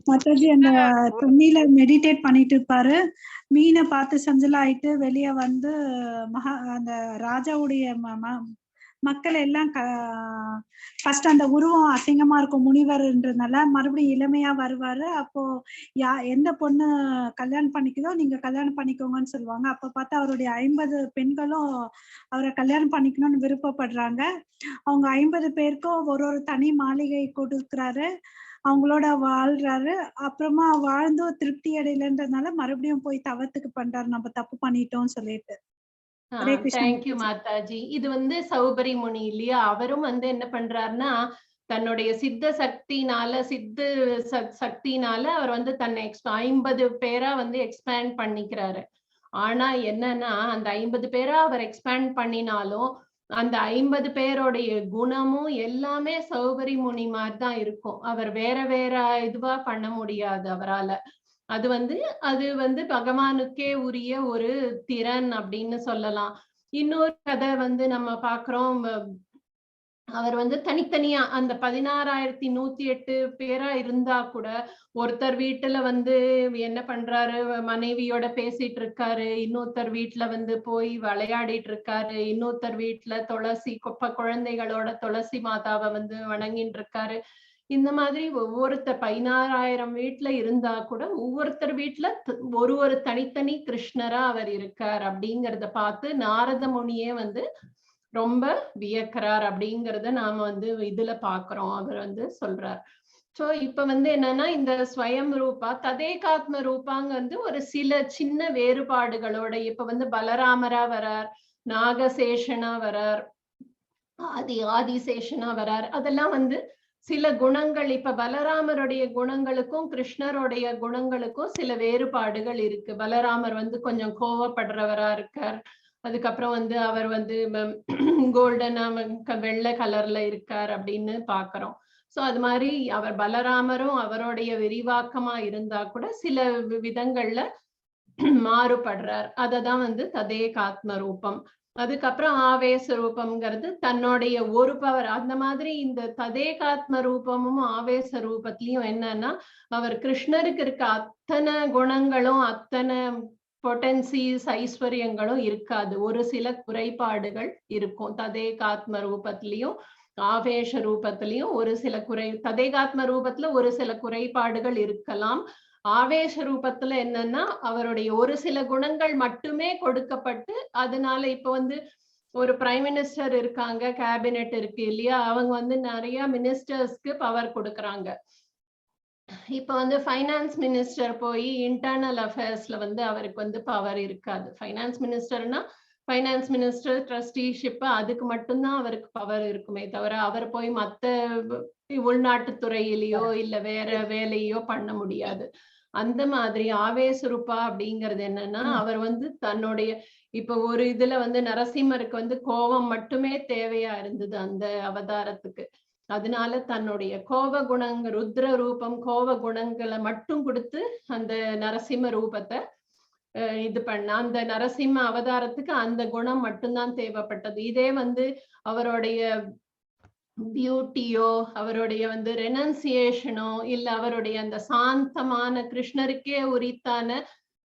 மாதாஜி அந்த தண்ணியில மெடிடேட் பண்ணிட்டு இருப்பாரு. மீனை பார்த்து சஞ்சலாயிட்டு வெளியே வந்து அந்த ராஜாவுடைய மக்கள் எல்லாம் ஃபர்ஸ்ட் அந்த உருவம் அசிங்கமா இருக்கும் முனிவர்ன்றதுனால மறுபடியும் இளமையா வருவாரு. அப்போ எந்த பொண்ணு கல்யாணம் பண்ணிக்குதோ நீங்க கல்யாணம் பண்ணிக்கோங்கன்னு சொல்லுவாங்க. அப்ப பார்த்தா அவருடைய 50 பெண்களும் அவரை கல்யாணம் பண்ணிக்கணும்னு விருப்பப்படுறாங்க. அவங்க 50 பேருக்கும் ஒரு தனி மாளிகை கொடுக்குறாரு. அவங்களோட வாழ்றாரு. அப்புறமா வாழ்ந்தும் திருப்தி அடையலன்றதுனால மறுபடியும் போய் தவத்துக்கு பண்றாரு, நம்ம தப்பு பண்ணிட்டோம்னு சொல்லிட்டு.
தேங்க்யூ மாதாஜி. இது வந்து சௌபரி முனி இல்லையா? அவரும் வந்து என்ன பண்றாருன்னா தன்னுடைய சித்த சக்தினால அவர் வந்து தன்னை 50 பேரா வந்து எக்ஸ்பேண்ட் பண்ணிக்கிறாரு. ஆனா என்னன்னா அந்த 50 பேரா அவர் எக்ஸ்பேண்ட் பண்ணினாலும் அந்த 50 பேருடைய குணமும் எல்லாமே சௌபரி முனி மாதிரி தான் இருக்கும். அவர் வேற வேற இதுவா பண்ண முடியாது அவரால. அது வந்து பகவானுக்கே உரிய ஒரு திறன் அப்படின்னு சொல்லலாம். இன்னொரு கதை வந்து நம்ம பாக்குறோம். அவர் வந்து தனித்தனியா அந்த 16,108 பேரா இருந்தா கூட ஒருத்தர் வீட்டுல வந்து என்ன பண்றாரு, மனைவியோட பேசிட்டு இருக்காரு, இன்னொருத்தர் வீட்டுல வந்து போய் விளையாடிட்டு இருக்காரு, இன்னொருத்தர் வீட்டுல துளசி குழந்தைகளோட துளசி மாதாவை வந்து வணங்கிட்டு இருக்காரு. இந்த மாதிரி ஒவ்வொருத்தர் 16,000 வீட்டுல இருந்தா கூட ஒவ்வொருத்தர் வீட்டுல ஒரு தனித்தனி கிருஷ்ணரா அவர் இருக்கார் அப்படிங்கறத பார்த்து நாரத முனியே வந்து ரொம்ப வியக்கிறார் அப்படிங்கறத நாம வந்து இதுல பாக்குறோம். அவர் வந்து சொல்றார். சோ இப்ப வந்து என்னன்னா இந்த ஸ்வயம் ரூபா ததேகாத்ம ரூபாங்க வந்து ஒரு சில சின்ன வேறுபாடுகளோட இப்ப வந்து பலராமரா வரார், நாகசேஷனா வரார், ஆதிசேஷனா வரார். அதெல்லாம் வந்து சில குணங்கள். இப்ப பலராமருடைய குணங்களுக்கும் கிருஷ்ணருடைய குணங்களுக்கும் சில வேறுபாடுகள் இருக்கு. பலராமர் வந்து கொஞ்சம் கோவப்படுறவரா இருக்கார். அதுக்கப்புறம் வந்து அவர் வந்து கோல்டனா வெள்ளை கலர்ல இருக்கார் அப்படின்னு பாக்குறோம். சோ அது மாதிரி அவர் பலராமரும் அவருடைய விரிவாக்கமா இருந்தா கூட சில விதங்கள்ல மாறுபடுறார். அததான் வந்து ததேகாத்ம ரூபம். அதுக்கப்புறம் ஆவேச ரூபம்ங்கிறது தன்னுடைய ஒரு பவர். அந்த மாதிரி இந்த ததேகாத்ம ரூபமும் ஆவேச ரூபத்திலையும் என்னன்னா அவர் கிருஷ்ணருக்கு இருக்க அத்தனை குணங்களும் அத்தனை பொட்டன்சிஸ் ஐஸ்வர்யங்களும் இருக்காது. ஒரு சில குறைபாடுகள் இருக்கும். ததேகாத்ம ரூபத்திலையும் ஆவேச ரூபத்திலையும் ஒரு சில ததேகாத்ம ரூபத்துல ஒரு சில குறைபாடுகள் இருக்கலாம். ஆவேச ரூபத்துல என்னன்னா அவருடைய ஒரு சில குணங்கள் மட்டுமே கொடுக்கப்பட்டு அதனால இப்ப வந்து ஒரு பிரைம் மினிஸ்டர் இருக்காங்க, கேபினெட் இருக்கு இல்லையா, அவங்க வந்து நிறைய மினிஸ்டர்ஸ்க்கு பவர் கொடுக்கறாங்க. இப்ப வந்து ஃபைனான்ஸ் மினிஸ்டர் போய் இன்டர்னல் அஃபேர்ஸ்ல வந்து அவருக்கு வந்து பவர் இருக்காது. ஃபைனான்ஸ் மினிஸ்டர்னா ஃபைனான்ஸ் மினிஸ்டர் ட்ரஸ்டிஷிப் அதுக்கு மட்டும்தான் அவருக்கு பவர் இருக்குமே தவிர அவர் போய் மத்த உள்நாட்டு துறையிலயோ இல்ல வேற வேலையோ பண்ண முடியாது. அந்த மாதிரி ஆவேசரூபா அப்படிங்கிறது என்னன்னா அவர் வந்து தன்னுடைய இப்ப ஒரு இதுல வந்து நரசிம்மருக்கு வந்து கோபம் மட்டுமே தேவையா இருந்தது அந்த அவதாரத்துக்கு. அதனால தன்னுடைய கோப ருத்ர ரூபம் கோப குணங்களை மட்டும் கொடுத்து அந்த நரசிம்ம ரூபத்தை இது பண்ண அந்த நரசிம்ம அவதாரத்துக்கு அந்த குணம் மட்டும்தான் தேவைப்பட்டது. இதே வந்து அவருடைய பியூட்டியோ அவருடைய வந்து ரெனன்சியேஷனோ இல்ல அவருடைய அந்த சாந்தமான கிருஷ்ணருக்கே உரித்தான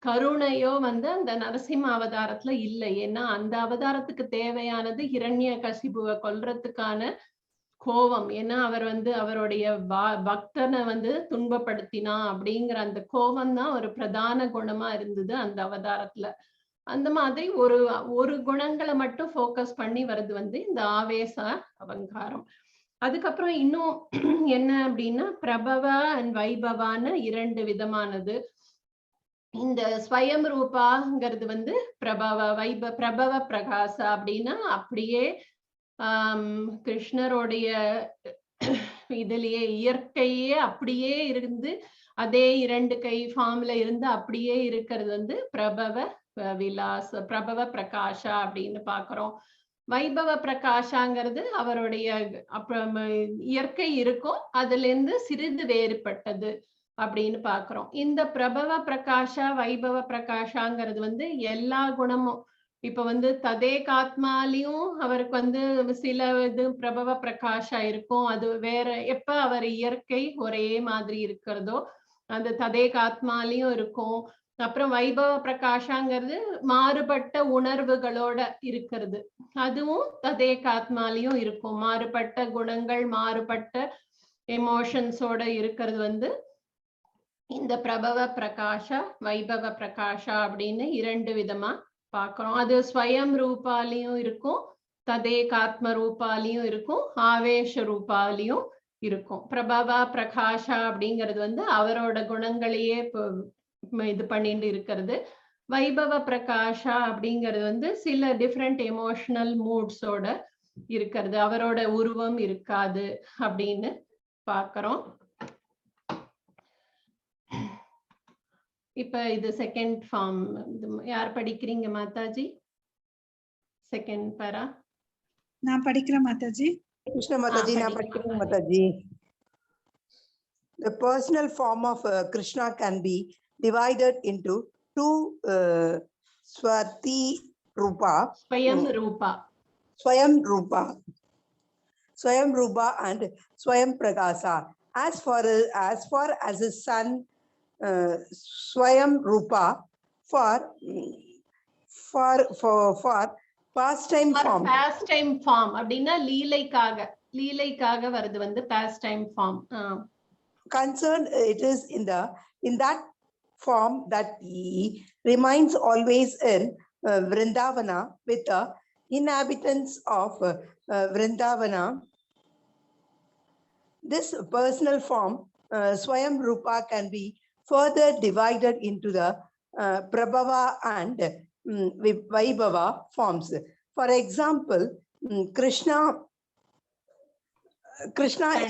கருணையோ வந்து அந்த நரசிம்ம அவதாரத்துல இல்லை. ஏன்னா அந்த அவதாரத்துக்கு தேவையானது ஹிரண்ய கசிபுவை கொல்றதுக்கான கோபம். ஏன்னா அவர் வந்து அவருடைய பக்தனை வந்து துன்பப்படுத்தினா அப்படிங்கிற அந்த கோபம் தான் ஒரு பிரதான குணமா இருந்தது அந்த அவதாரத்துல. அந்த மாதிரி ஒரு குணங்களை மட்டும் ஃபோக்கஸ் பண்ணி வருது வந்து இந்த ஆவேச அலங்காரம். அதுக்கப்புறம் இன்னும் என்ன அப்படின்னா பிரபவ அண்ட் வைபவான 2 விதமானது. இந்த ஸ்வயம் ரூபாங்கிறது வந்து பிரபவ பிரகாச அப்படின்னா அப்படியே கிருஷ்ணருடைய இதுலயே இயற்கையே அப்படியே இருந்து அதே 2 கை ஃபார்ம்ல இருந்து அப்படியே இருக்கிறது வந்து பிரபவ பிரபவ பிரகாஷா அப்படின்னு பாக்குறோம். வைபவ பிரகாஷாங்கிறது அவருடைய அப்புறம் இயற்கை இருக்கும் அதுல இருந்து சிறிது வேறுபட்டது அப்படின்னு பாக்குறோம். இந்த பிரபவ பிரகாஷா வைபவ பிரகாஷாங்கிறது வந்து எல்லா குணமும் இப்ப வந்து ததேகாத்மாலையும் அவருக்கு வந்து சில இது பிரபவ பிரகாஷா இருக்கும். அது வேற எப்ப அவர் இயற்கை ஒரே மாதிரி இருக்கிறதோ அந்த ததேகாத்மாலையும் இருக்கும். அப்புறம் வைபவ பிரகாஷாங்கிறது மாறுபட்ட உணர்வுகளோட இருக்கிறது. அதுவும் ததேகாத்மாலையும் இருக்கும். மாறுபட்ட குணங்கள் மாறுபட்ட எமோஷன்ஸோட இருக்கிறது வந்து இந்த பிரபவ பிரகாஷ வைபவ பிரகாஷா அப்படின்னு 2 விதமா பாக்குறோம். அது ஸ்வயம் ரூபாலையும் இருக்கும் ததேகாத்ம ரூபாலையும் இருக்கும் ஆவேஷ ரூபாலையும் இருக்கும். பிரபவ பிரகாஷா அப்படிங்கிறது வந்து அவரோட குணங்களையே இது பண்ணிட்டு இருக்கிறது. வைபவ பிரகாஷா அப்படிங்கிறது வந்து சில டிஃப்ரெண்ட் எமோஷனல் மூட்ஸோட இருக்கிறது. அவரோட உருவம் இருக்காது அப்படின்னு பாக்குறோம். இப்ப இது செகண்ட் ஃபார்ம் யார் படிக்கிறீங்க மாதாஜி? செகண்ட் பேரா
நான் படிக்கிறேன் மாதாஜி.
Krishna Mathaji, நான் படிக்கிறேன் Mataji. The personal form of Krishna can be divided into 2 swati rupa,
ஸ்வயம் ரூபா.
swayam rupa and swayam prakasa. As far as his son swayam rupa for pastime form.
Pastime form அப்படின்னா லீலைக்காக வருது வந்து pastime form.
Concerned it is in that form that he remains always in Vrindavana with the inhabitants of Vrindavana. This personal form Swayam Rupa can be further divided into the Prabhava and Vaibhava forms. For example, Krishna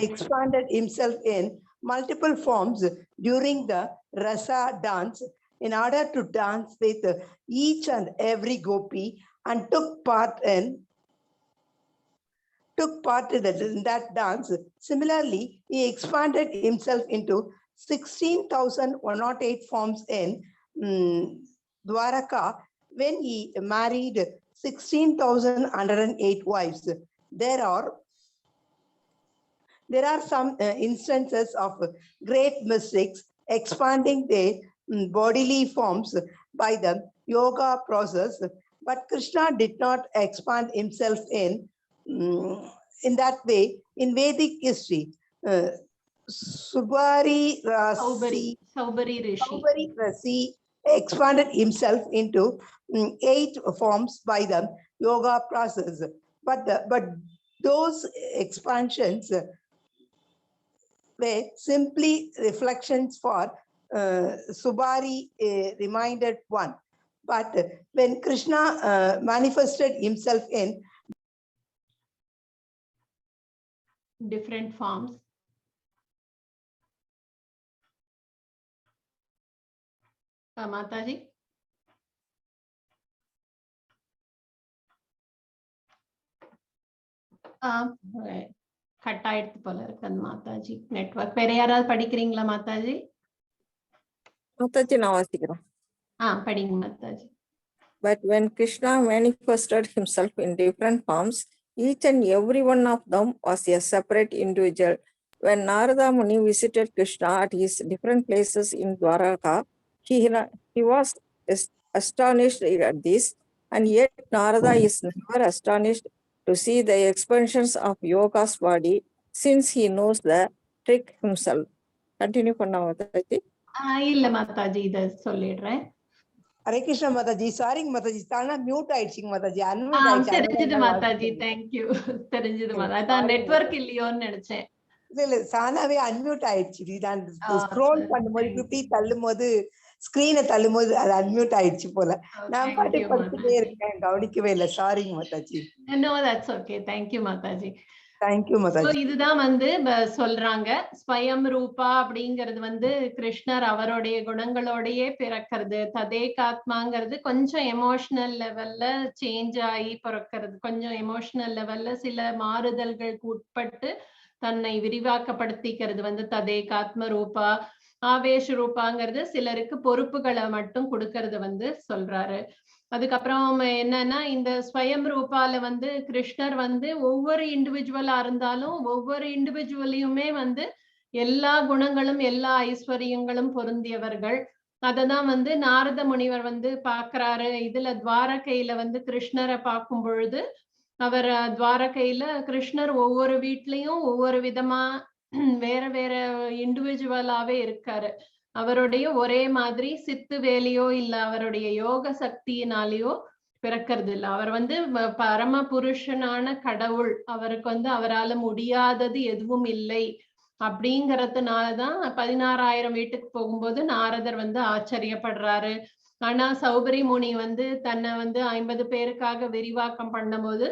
expanded himself in multiple forms during the Rasa dance in order to dance with each and every gopi and took part in that dance. Similarly, he expanded himself into 16,108 forms in Dwaraka when he married 16,108 wives. There are some instances of great mystics expanding their bodily forms by the yoga process, but Krishna did not expand himself in that way. In Vedic history, Saubhari Rishi expanded himself into 8 forms by the yoga process, but those expansions were simply reflections for Subari reminded one. But when Krishna manifested himself in
different forms, Mataji. Cut ஆயிடுத்து போல இருக்கு அந்த Mataji network. வேற யாராவது படிக்கிறீங்களா மாதாஜி?
மாதாஜி நான் வாசிக்கிறேன்.
படிங்க Mataji.
But when Krishna manifested himself in different forms, each and every one of them was a separate individual. When Narada Muni visited Krishna at his different places in Dwaraka, he was astonished at this, and yet Narada is never astonished to see the expansions of Yoga's body, since he knows the trick himself. Continue பண்ணா மாதாஜி.
இல்ல மாதாஜி, இத சொல்லிடுறேன்.
ஹரே கிருஷ்ணா மாதாஜி. சாரிங்க மாதாஜி, தானா mute ஆயிடுச்சுங்க Mataji. Unmute
தெரிஞ்சது
ஆயிடுச்சு
Mataji. Thank you. தெரிஞ்சது மாதாஜி. அதான் நெட்வொர்க் இல்லையோன்னு நினைச்சேன்.
இல்ல சானாவே அன்மியூட் ஆயிடுச்சு. நான் ஸ்க்ரோல் பண்ணும்போது 50 தள்ளும் போது ஸ்கிரீனை தள்ளும் போது அது அன்மியூட் ஆயிடுச்சு போல. நான் பாட்டு படிச்சுட்டே இருக்கேன், கவனிக்கவே இல்லை. சாரிங்க மாதாஜி.
No, that's okay. தேங்க்யூ மாதாஜி.
தேங்க்யூ மாதாஜி.
இதுதான் சொல்றாங்க. ஸ்வயம் ரூபா அப்படிங்கிறது கிருஷ்ணர் அவருடைய குணங்களோடயே பிறக்கிறது. ததேகாத்மாங்கிறது கொஞ்சம் எமோஷனல் லெவல்ல சேஞ்ச் ஆகி பிறக்கிறது. கொஞ்சம் எமோஷனல் லெவல்ல சில மாறுதல்களுக்கு உட்பட்டு தன்னை விரிவாக்கப்படுத்திக்கிறது ததேகாத்ம ரூபா. ஆவேஷ ரூபாங்கிறது சிலருக்கு பொறுப்புகளை மட்டும் கொடுக்கறது சொல்றாரு. அதுக்கப்புறம் என்னன்னா, இந்த ஸ்வயம் ரூபால கிருஷ்ணர் ஒவ்வொரு இண்டிவிஜுவலா இருந்தாலும் ஒவ்வொரு இண்டிவிஜுவலையுமே எல்லா குணங்களும் எல்லா ஐஸ்வர்யங்களும் பொருந்தியவர்கள். அததான் நாரத முனிவர் பாக்குறாரு. இதுல துவாரகையில கிருஷ்ணரை பார்க்கும் பொழுது அவர் துவாரகையில கிருஷ்ணர் ஒவ்வொரு வீட்லயும் ஒவ்வொரு விதமா வேற வேற இண்டிவிஜுவலாவே இருக்காரு. அவருடைய ஒரே மாதிரி சித்து வேலையோ இல்ல அவருடைய யோக சக்தியினாலேயோ பிறக்கிறது இல்ல. அவர் பரம புருஷனான கடவுள். அவருக்கு அவரால முடியாதது எதுவும் இல்லை அப்படிங்கறதுனாலதான் 16,000 வீட்டுக்கு போகும்போது நாரதர் ஆச்சரியப்படுறாரு. ஆனா சௌபரி முனி தன்னை 50 பேருக்காக விரிவாக்கம் பண்ணும்போது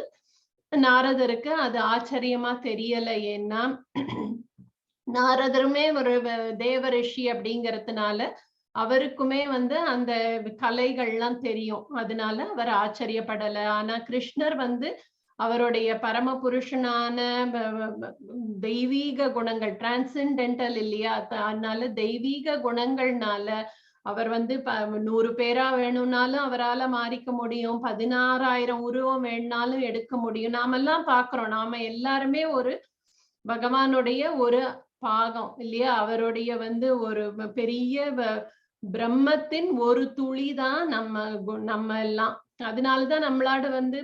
நாரதருக்கு அது ஆச்சரியமா தெரியல. ஏன்னா நாரதருமே ஒரு தேவ ரிஷி அப்படிங்கறதுனால அவருக்குமே அந்த கலைகள்லாம் தெரியும். அதனால அவர் ஆச்சரியப்படல. ஆனா கிருஷ்ணர் அவருடைய பரம புருஷனான தெய்வீக குணங்கள், டிரான்சென்டென்டல் இல்லையா, அதனால தெய்வீக குணங்கள்னால அவர் 100 பேரா வேணும்னாலும் அவரால மாறிக்க முடியும். 16,000 உருவம் வேணும்னாலும் எடுக்க முடியும். நாமெல்லாம் பாக்குறோம். நாம எல்லாருமே ஒரு பகவானுடைய ஒரு பாகம் இல்லையா. அவருடைய ஒரு பெரிய பிரம்மத்தின் ஒரு துளிதான் நம்ம எல்லாம். அதனாலதான் நம்மளால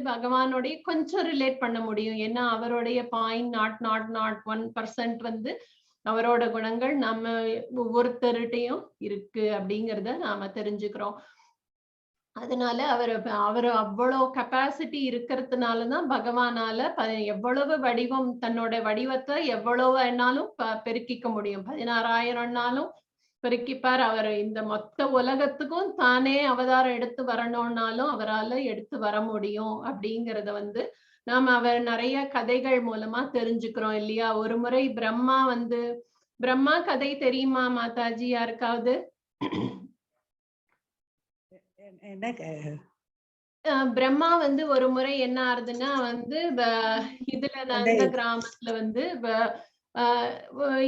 பகவானுடைய கொஞ்சம் ரிலேட் பண்ண முடியும். ஏன்னா அவருடைய 0.001% அவரோட குணங்கள் நம்ம ஒவ்வொருத்தருட்டையும் இருக்கு அப்படிங்கிறத நாம தெரிஞ்சுக்கிறோம். அதனால அவர் அவ்வளவு கெப்பாசிட்டி இருக்கிறதுனாலதான் பகவானால எவ்வளவு வடிவம், தன்னோட வடிவத்தை எவ்வளவு வேணாலும் பெருக்கிக்க முடியும். 16,000னாலும் பெருக்கிப்பார். அவர் இந்த மொத்த உலகத்துக்கும் தானே அவதாரம் எடுத்து வரணும்னாலும் அவரால் எடுத்து வர முடியும் அப்படிங்கறத நாம அவர் நிறைய கதைகள் மூலமா தெரிஞ்சுக்கிறோம் இல்லையா. ஒரு முறை பிரம்மா கதை தெரியுமா மாதாஜி யாருக்காவது? பிரம்மா ஒரு முறை என்ன ஆறுதுன்னா இதுல அந்த கிராமத்துல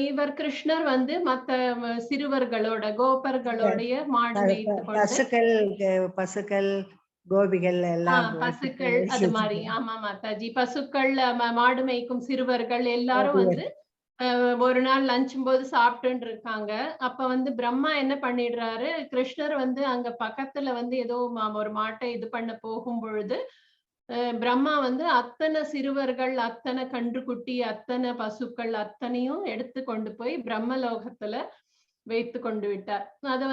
இவர் கிருஷ்ணர் மத்த சிறுவர்களோட கோபர்களோடைய மாடு மேய்த்து
பசுக்கள் கோபிகள் எல்லாம்
பசுக்கள் அது மாதிரி. ஆமா மாதாஜி, பசுக்கள் மாடு மேய்க்கும் சிறுவர்கள் எல்லாரும் ஒரு நாள் லஞ்சும் போது சாப்பிட்டு இருக்காங்க. அப்ப பிரம்மா என்ன பண்ணிடுறாரு, கிருஷ்ணர் அங்க பக்கத்துல ஏதோ ஒரு மாட்டை இது பண்ண போகும் பொழுது பிரம்மா அத்தனை சிறுவர்கள், அத்தனை கன்றுக்குட்டி, அத்தனை பசுக்கள் அத்தனையும் எடுத்து கொண்டு போய் பிரம்மலோகத்துல வைத்து கொண்டு விட்டார். அது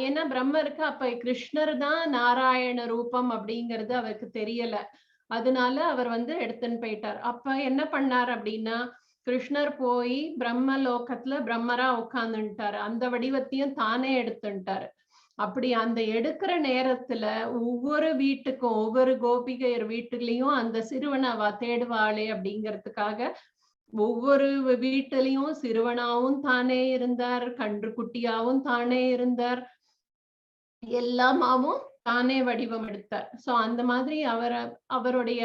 ஏன்னா பிரம்மருக்கு அப்ப கிருஷ்ணர் தான் நாராயண ரூபம் அப்படிங்கிறது அவருக்கு தெரியல. அதனால அவர் எடுத்துன்னு போயிட்டார். அப்ப என்ன பண்ணார் அப்படின்னா, கிருஷ்ணர் போய் பிரம்மலோகத்துல பிரம்மரா உட்கார்ந்துட்டாரு. அந்த வடிவத்தையும் தானே எடுத்துட்டாரு. அப்படி அந்த எடுக்கிற நேரத்துல ஒவ்வொரு வீட்டுக்கும் ஒவ்வொரு கோபிகையர் வீட்டுலயும் அந்த சிறுவனை அவ தேடுவாளே அப்படிங்கிறதுக்காக ஒவ்வொரு வீட்டிலையும் சிறுவனாவும் தானே இருந்தார், கன்று குட்டியாவும் தானே இருந்தார், எல்லாமாவும் தானே வடிவம் எடுத்தார். சோ அந்த மாதிரி அவருடைய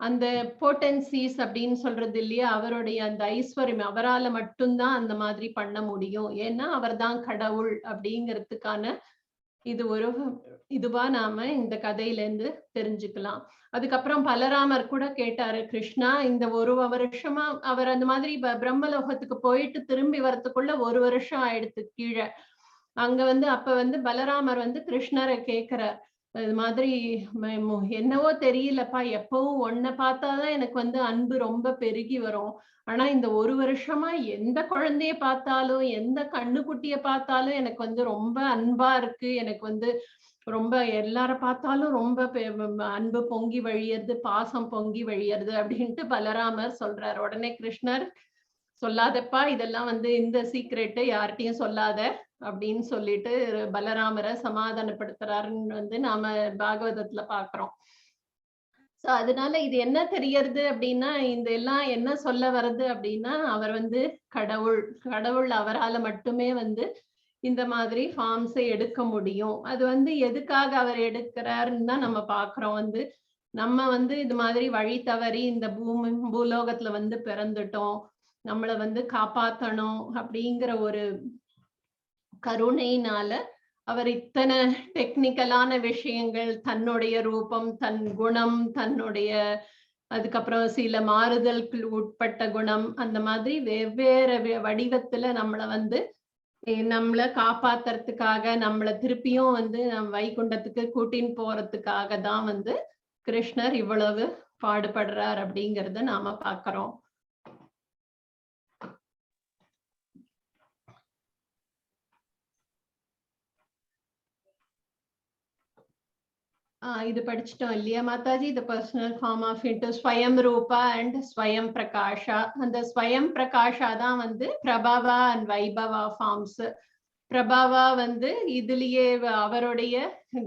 அந்த பொட்டன்சிஸ் அப்படின்னு சொல்றது இல்லையா, அவருடைய அந்த ஐஸ்வர்யம் அவரால மட்டும்தான் அந்த மாதிரி பண்ண முடியும். ஏன்னா அவர் தான் கடவுள் அப்படிங்கிறதுக்கான இது ஒரு இதுவா நாம இந்த கதையில இருந்து தெரிஞ்சுக்கலாம். அதுக்கப்புறம் பலராமர் கூட கேட்டாரு, கிருஷ்ணா இந்த ஒரு வருஷமா அவர் அந்த மாதிரி பிரம்மலோகத்துக்கு போயிட்டு திரும்பி வரத்துக்குள்ள 1 வருஷம் ஆயிடுத்து கீழே. அங்க வந்து அப்ப வந்து பலராமர் வந்து கிருஷ்ணரை கேக்குறார், இது மாதிரி என்னவோ தெரியலப்பா, எப்பவும் உன்னை பார்த்தாதான் எனக்கு வந்து அன்பு ரொம்ப பெருகி வரும். ஆனா இந்த 1 வருஷமா எந்த குழந்தைய பார்த்தாலும் எந்த கண்ணுக்குட்டிய பார்த்தாலும் எனக்கு வந்து ரொம்ப அன்பா இருக்கு. எனக்கு வந்து ரொம்ப எல்லார பார்த்தாலும் ரொம்ப அன்பு பொங்கி வழியறது, பாசம் பொங்கி வழியறது அப்படின்ட்டு பலராமர் சொல்றார். உடனே கிருஷ்ணர், சொல்லாதப்பா, இதெல்லாம் வந்து இந்த சீக்ரெட் யார்கிட்டயும் சொல்லாத அப்படின்னு சொல்லிட்டு பலராமரை சமாதானப்படுத்துறாருன்னு வந்து நாம பாகவதத்துல பாக்குறோம். சோ அதனால இது என்ன தெரியறது அப்படின்னா, இந்த எல்லாம் என்ன சொல்ல வருது அப்படின்னா, அவர் வந்து கடவுள் அவரால மட்டுமே வந்து இந்த மாதிரி ஃபார்ம்ஸை எடுக்க முடியும். அது வந்து எதுக்காக அவர் எடுக்கிறாருன்னு தான் நம்ம பாக்குறோம். வந்து நம்ம வந்து இது மாதிரி வழி தவறி இந்த பூலோகத்துல வந்து பிறந்துட்டோம், நம்மள வந்து காப்பாத்தணும் அப்படிங்கிற ஒரு கருணையினால அவர் இத்தனை டெக்னிக்கலான விஷயங்கள், தன்னுடைய ரூபம், தன் குணம், தன்னுடைய அதுக்கப்புறம் சில மாறுதலுக்கு உட்பட்ட குணம், அந்த மாதிரி வெவ்வேறு வடிவத்துல நம்மள காப்பாத்துறதுக்காக, நம்மள திருப்பியும் வந்து வைகுண்டத்துக்கு கூட்டின்னு போறதுக்காக தான் வந்து கிருஷ்ணர் இவ்வளவு பாடுபடுறார் அப்படிங்கறத நாம பாக்குறோம். இது படிச்சிட்டோம் இல்லையா Mataji? the personal form of it is ஸ்வயம் ரூபா and ஸ்வயம் பிரகாஷா. அந்த ஸ்வயம் பிரகாஷா தான் வந்து பிரபாவா and வைபவா ஃபார்ம்ஸ். பிரபாவா வந்து இதுலயே அவருடைய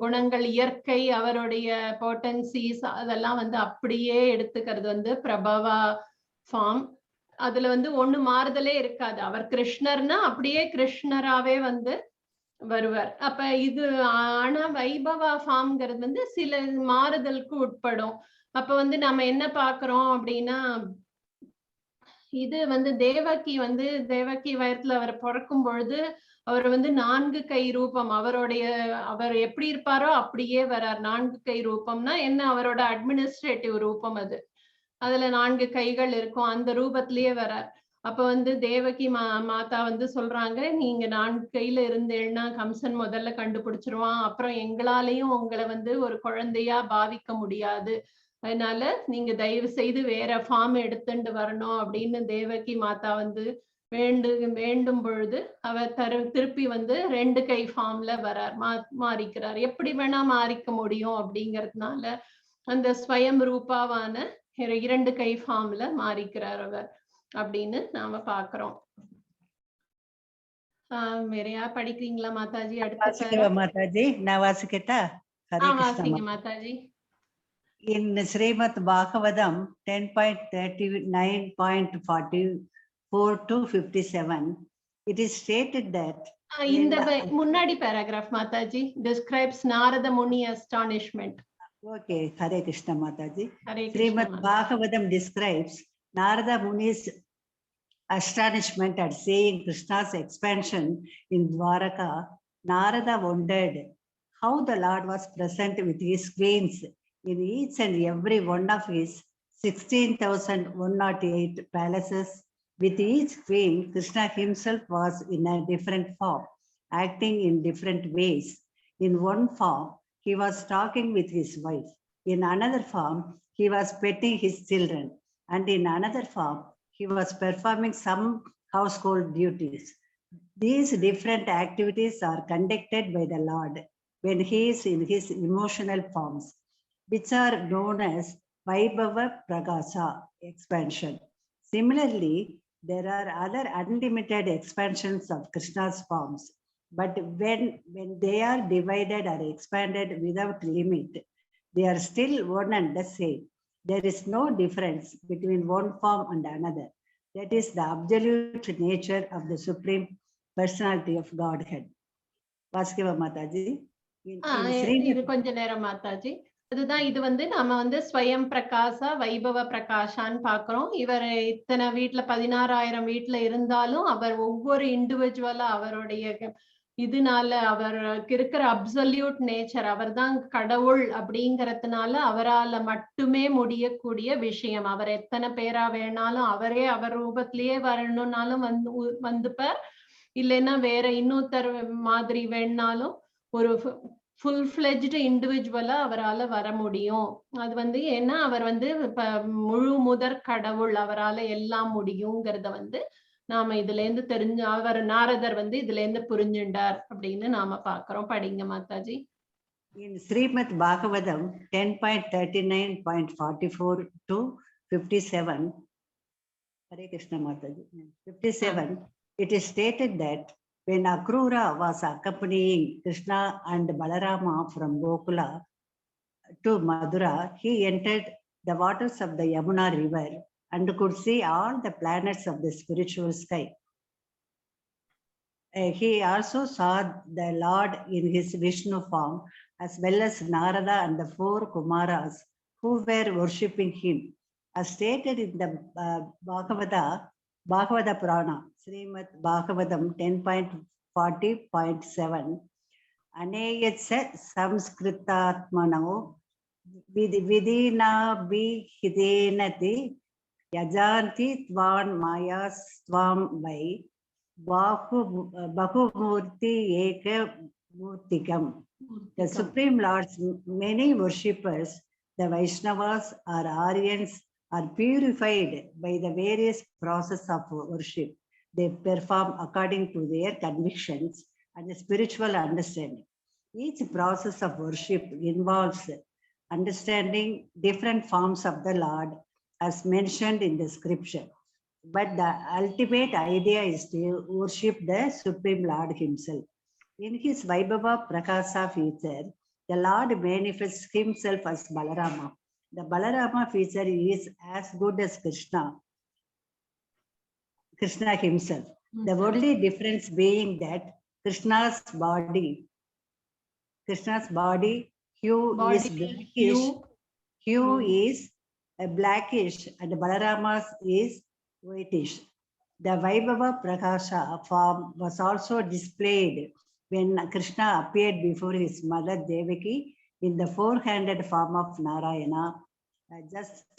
குணங்கள், இயற்கை, அவருடைய பொட்டன்சிஸ் அதெல்லாம் வந்து அப்படியே எடுத்துக்கிறது வந்து பிரபாவா ஃபார்ம். அதுல வந்து ஒண்ணு மாறுதலே இருக்காது. அவர் கிருஷ்ணர்னா அப்படியே கிருஷ்ணராவே வந்து வருவார். அப்ப இது ஆனா வைபவா ஃபார்ம்ங்கிறது வந்து சில மாறுதலுக்கு உட்படும். அப்ப வந்து நம்ம என்ன பாக்குறோம் அப்படின்னா, இது வந்து தேவகி வயத்துல அவர் பிறக்கும் பொழுது அவர் வந்து 4 கை ரூபம், அவர் எப்படி இருப்பாரோ அப்படியே வரார். 4 கை ரூபம்னா என்ன? அவரோட அட்மினிஸ்ட்ரேட்டிவ் ரூபம் அது. அதுல 4 கைகள் இருக்கும், அந்த ரூபத்திலேயே வரார். அப்ப வந்து தேவகி மாதா வந்து சொல்றாங்க, நீங்க 4 கையில இருந்தேன்னா கம்சன் முதல்ல கண்டுபிடிச்சிருவான், அப்புறம் எங்களாலையும் உங்களை வந்து ஒரு குழந்தையா பாவிக்க முடியாது, அதனால நீங்க தயவு செய்து வேற ஃபார்ம் எடுத்துட்டு வரணும் அப்படின்னு தேவகி மாதா வந்து வேண்டும் பொழுது அவர் திருப்பி வந்து 2 கை ஃபார்ம்ல வரார், மாறிக்கிறார். எப்படி வேணா மாறிக்க முடியும் அப்படிங்கறதுனால அந்த ஸ்வயம் ரூபாவான 2 கை ஃபார்ம்ல மாறிக்கிறார் அவர் அப்படின்னு நாம பாக்குறோம். வேற யார் படிக்கிறீங்களா மாதாஜி? அடுத்த
மாதாஜி நான் வாசிக்கட்டா? Hare Krishna
Mataji.
In Srimad Bhagavatam 10.39.44 to 57, it is stated that
இந்த முன்னாடி paragraph Mataji describes Narada Muni astonishment.
Okay, Hare Krishna Mataji. Srimad Bhagavatam describes Narada Muni's astonishment at seeing Krishna's expansion in Dwaraka. Narada wondered how the Lord was present with his queens in each and every one of his 16,108 palaces. With each queen, Krishna himself was in a different form, acting in different ways. In one form, he was talking with his wife. In another form, he was petting his children. And in another form, he was performing some household duties. These different activities are conducted by the Lord when he is in his emotional forms, which are known as Vaibhava Prakasha, expansion. Similarly, there are other unlimited expansions of Krishna's forms. But when they are divided or expanded without limit, they are still one and the same. There is no difference between one form and another. That is the absolute nature of the Supreme Personality of Godhead. Vaskeva Mataji.
இது கொஞ்ச நேரம் மாதாஜி. அதுதான் இது வந்து நம்ம வந்து ஸ்வயம் பிரகாசா வைபவ பிரகாஷான்னு பாக்குறோம். இவர் இத்தனை வீட்டுல 16,000 வீட்டுல இருந்தாலும் அவர் ஒவ்வொரு இண்டிவிஜுவலா அவருடைய இதனால அவருக்கு இருக்கிற அப்சல்யூட் நேச்சர், அவர் தான் கடவுள் அப்படிங்கறதுனால அவரால மட்டுமே முடியக்கூடிய விஷயம். அவர் எத்தனை பேரா வேணாலும் அவரே அவர் ரூபத்திலேயே வரணும்னாலும் வந்துப்பார், இல்லைன்னா வேற இன்னொருத்தர் மாதிரி வேணாலும் ஒரு ஃபுல் ஃபிளெஜ்டு இண்டிவிஜுவலா அவரால வர முடியும். அது ஏன்னா அவர் முழு முதற் கடவுள், அவரால எல்லாம் முடியுங்கிறத நாம இதுல இருந்து தெரிஞ்சு அவர் நாரதர் இதுல இருந்து புரிஞ்சுண்டார் அப்படின்னு நாம பாக்குறோம். படிங்க Mataji.
In Srimad Bhagavatam 10.39.44 to 57, Hare Krishna Mataji, 57, it is stated that when Akrura was accompanying Krishna and Balarama from Gokula to Madura, he entered the waters of the Yamuna river and could see all the planets of the spiritual sky. He also saw the Lord in his Vishnu form, as well as Narada and the 4 Kumaras who were worshipping him. As stated in the Bhagavata Purana, Srimad Bhagavatam 10.40.7, Aneyatsa Samskritatmano Vidina Bihidenati Yajanti Tvan Mayas Tvam Vai Bahumurti Eka Murtikam. The Supreme Lord's many worshippers, the Vaishnavas or Aryans, are purified by the various processes of worship they perform according to their convictions and spiritual understanding. Each process of worship involves understanding different forms of the Lord as mentioned in the scripture. But the ultimate idea is to worship the Supreme Lord himself. In his Vaibhava Prakasa feature, the Lord manifests himself as Balarama. The Balarama feature is as good as Krishna himself. The only difference being that Krishna's body hue is blackish. Hue is blackish and Balarama's is whitish. The Vaibhava Prakasha form was also displayed when Krishna appeared before his mother Devaki in the 4-handed form of Narayana, just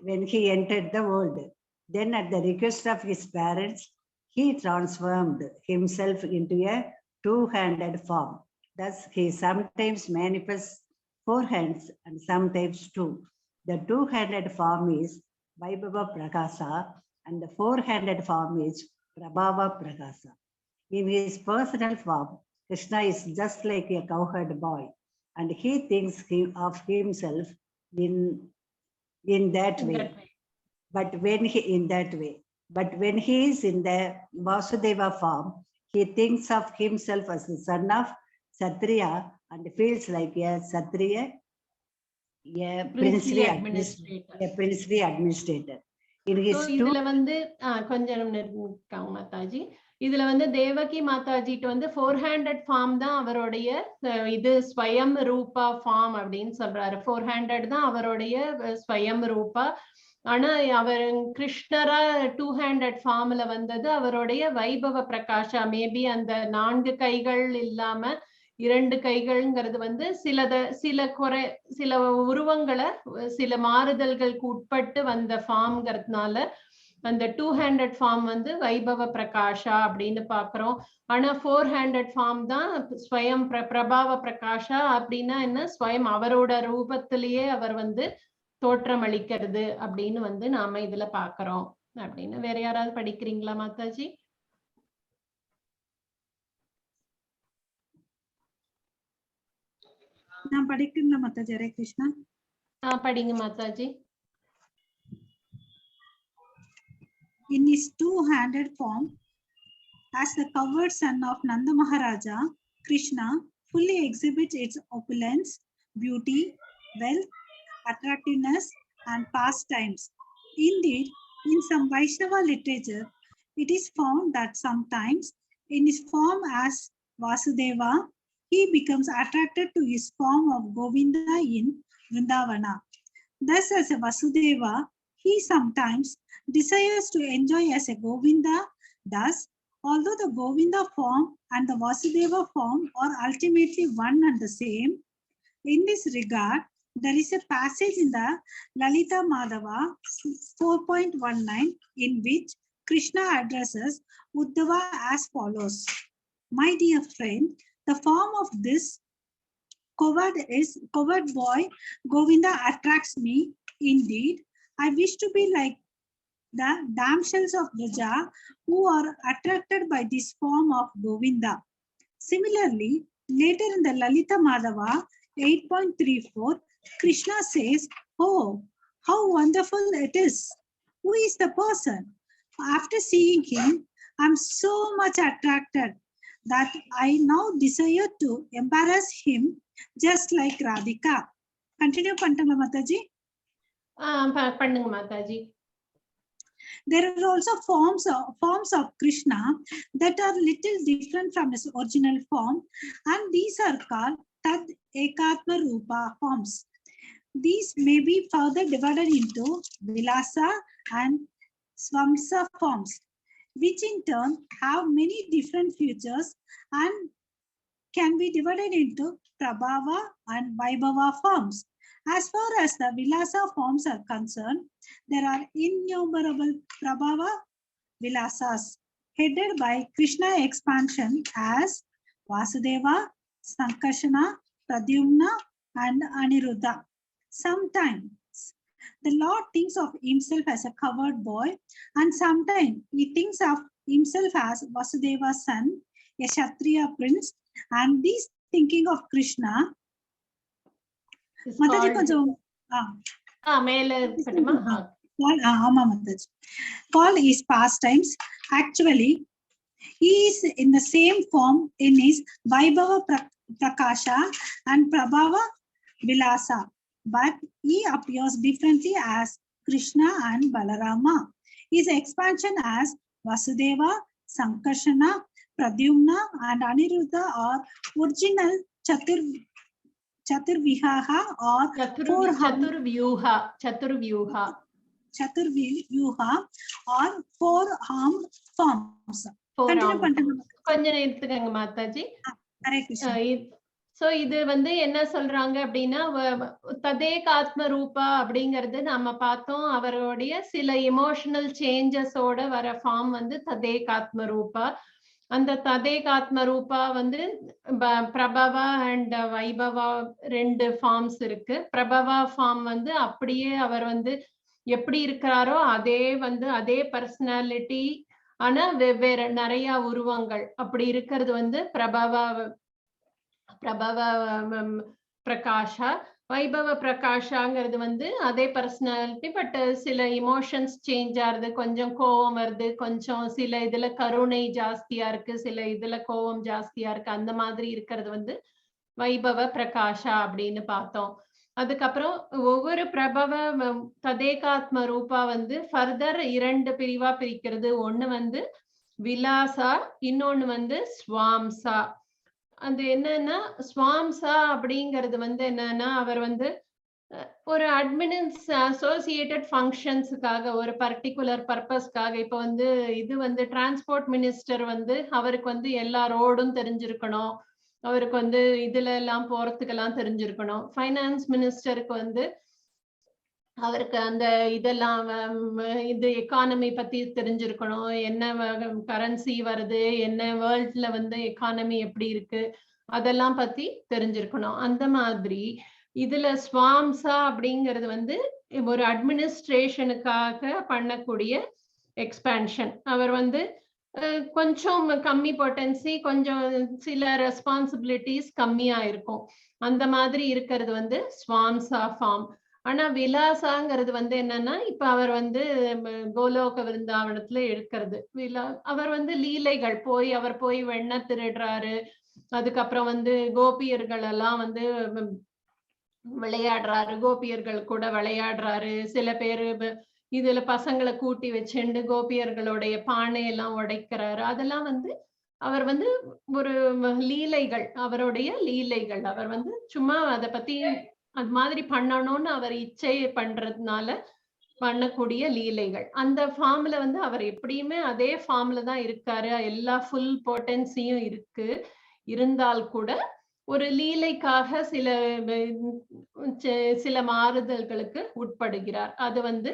when he entered the world. Then at the request of his parents, he transformed himself into a 2-handed form. Thus, he sometimes manifests 4 hands and sometimes 2. The 2-handed form is Vaibhava Prakasa and the 4-handed form is Prabhava Prakasa. In his personal form, Krishna is just like a cowherd boy, and he thinks of himself in that way. But when he is in the Vasudeva form, he thinks of himself as the son of Kshatriya and feels like a Kshatriya, a princely administrator. In his
இதுல கொஞ்சம் இருக்காங்க மாதாஜி. இதுல Devaki மாதாஜிட்டு 4-handed form தான் அவருடைய இது ஸ்வயம் ரூபா form அப்படின்னு சொல்றாரு. 4-handed தான் அவருடைய ஸ்வயம் ரூபா. ஆனா அவர் கிருஷ்ணரா 2-handed ஃபார்ம்ல வந்தது அவருடைய வைபவ பிரகாஷா. மேபி அந்த 4 கைகள் இல்லாம 2 கைகள்ங்கிறது சில உருவங்களை சில மாறுதல்களுக்கு உட்பட்டு வந்த ஃபார்ம்ங்கிறதுனால அந்த 2-handed ஃபார்ம் வைபவ பிரகாஷா அப்படின்னு பாக்குறோம். ஆனா 4-handed ஃபார்ம் தான் ஸ்வயம் பிரபாவ பிரகாஷா. அப்படின்னா என்ன, ஸ்வயம் அவரோட ரூபத்திலேயே அவர் தோற்றம் அளிக்கிறது அப்படின்னு நாம இதுல பாக்குறோம் அப்படின்னு. வேற யாராவது படிக்கிறீங்களா மாதாஜி?
நான் படிக்கிறேன் மாதாஜி. ஹரே கிருஷ்ணா.
படிங்க Mataji.
In his 2-handed form, as the covered son of Nanda Maharaja, Krishna fully exhibits its opulence, beauty, wealth, attractiveness, and pastimes. Indeed, in some Vaishnava literature, it is found that sometimes in his form as Vasudeva, he becomes attracted to his form of Govinda in Vrindavana. Thus, as a Vasudeva, he sometimes desires to enjoy as a Govinda. Thus, Although the Govinda form and the Vasudeva form are ultimately one and the same, in this regard, there is a passage in the Lalita Madhava 4.19 in which Krishna addresses Uddhava as follows. My dear friend, the form of this coward boy Govinda attracts me. Indeed, I wish to be like the damsels of Vraja who are attracted by this form of Govinda. Similarly, later in the Lalita Madhava 8.34, Krishna says, "Oh, how wonderful it is! Who is the person? After seeing him, I'm so much attracted that I now desire to embarrass him just like Radhika." Continue, Pantanga Mathaji.
Pannunga Mathaji.
There are also forms of Krishna that are little different from his original form, and these are called Tad Ekatma Rupa forms. These may be further divided into Vilasa and Swamsa forms, which in turn have many different features and can be divided into Prabhava and Vaibhava forms. As far as the Vilasa forms are concerned, there are innumerable Prabhava Vilasas headed by Krishna expansion as Vasudeva, Sankarshana, Pradyumna, and Aniruddha. Sometimes the Lord thinks of himself as a covered boy, and sometimes he thinks of himself as Vasudeva's son, a Kshatriya prince, and this thinking of Krishna Mataji konjam call his pastimes. Actually, he is in the same form in his Vaibhava Prakasha and Prabhava Vilasa, but he appears differently as Krishna and Balarama. His expansion as Vasudeva, Sankarshana, Pradyumna, and Aniruddha are original Chaturvihaha or Chaturvyuha or four-armed forms.
கொஞ்சம் எடுத்துக்கங்க Mataji. So இது என்ன சொல்றாங்க அப்படின்னா, ததேகாத்ம ரூபா அப்படிங்கறது நம்ம பார்த்தோம். அவருடைய சில எமோஷனல் சேஞ்சஸோட வர ஃபார்ம் ததேகாத்ம ரூபா. அந்த ததேகாத்ம ரூபா பிரபவா அண்ட் வைபவா ரெண்டு ஃபார்ம்ஸ் இருக்கு. பிரபவா ஃபார்ம் அப்படியே அவர் எப்படி இருக்கிறாரோ அதே பர்சனாலிட்டி, ஆனா வெவ்வேறு நிறைய உருவங்கள் அப்படி இருக்கிறது பிரபவ பிரகாஷா. வைபவ பிரகாஷாங்கிறது அதே பர்சனாலிட்டி, பட் சில இமோஷன்ஸ் சேஞ்ச் ஆகுது. கொஞ்சம் கோபம் வருது, கொஞ்சம் சில இதுல கருணை ஜாஸ்தியா இருக்கு, சில இதுல கோபம் ஜாஸ்தியா இருக்கு. அந்த மாதிரி இருக்கிறது வைபவ பிரகாஷா அப்படின்னு பார்த்தோம். அதுக்கப்புறம் ஒவ்வொரு பிரபவ ததேகாத்ம ரூபா ஃபர்தர் இரண்டு பிரிவா பிரிக்கிறது. ஒண்ணு விலாசா, இன்னொன்னு ஸ்வாம்சா. அது என்னன்னா, ஸ்வாம்சா அப்படிங்கிறது என்னன்னா, அவர் ஒரு அசோசியேட்டட் ஃபங்க்ஷன்ஸுக்காக, ஒரு பர்டிகுலர் பர்பஸ்க்காக, இப்போ இது டிரான்ஸ்போர்ட் மினிஸ்டர் அவருக்கு எல்லா ரோடும் தெரிஞ்சிருக்கணும், அவருக்கு இதுல எல்லாம் போறதுக்கெல்லாம் தெரிஞ்சிருக்கணும். ஃபைனான்ஸ் மினிஸ்டருக்கு அவருக்கு அந்த இதெல்லாம் இது எக்கானமி பத்தி தெரிஞ்சிருக்கணும், என்ன கரன்சி வருது, என்ன வேர்ல்ட்ல எக்கானமி எப்படி இருக்கு, அதெல்லாம் பத்தி தெரிஞ்சிருக்கணும். அந்த மாதிரி இதுல ஸ்வாம்சா அப்படிங்கிறது ஒரு அட்மினிஸ்ட்ரேஷனுக்காக பண்ணக்கூடிய எக்ஸ்பான்ஷன். அவர் கொஞ்சம் கம்மி பொட்டன்சி, கொஞ்சம் சில ரெஸ்பான்சிபிலிட்டிஸ் கம்மியா இருக்கும். அந்த மாதிரி இருக்கிறது ஸ்வாம்சா ஃபார்ம். ஆனா விலாசாங்கிறது என்னன்னா, இப்ப அவர் கோலோக விருந்தாவனத்துல இருக்கிறது அவர் லீலைகள் அவர் போய் வெண்ண திருடுறாரு. அதுக்கப்புறம் கோபியர்கள் எல்லாம் விளையாடுறாரு, கோபியர்கள் கூட விளையாடுறாரு. சில பேரு இதுல பசங்களை கூட்டி வச்சுண்டு கோபியர்களுடைய பானையெல்லாம் உடைக்கிறாரு. அதெல்லாம் அவர் ஒரு லீலைகள், அவருடைய லீலைகள். அவர் சும்மா அதை பத்தி அது மாதிரி பண்ணணும்னு அவர் இச்சை பண்றதுனால பண்ணக்கூடிய லீலைகள். அந்த ஃபார்ம்ல வந்து அவர் எப்படியுமே அதே ஃபார்ம்ல தான் இருக்காரு, எல்லா ஃபுல் பொட்டன்சியும் இருக்கு. இருந்தால் கூட ஒரு லீலைக்காக சில மாறுதல்களுக்கு உட்படுகிறார். அது வந்து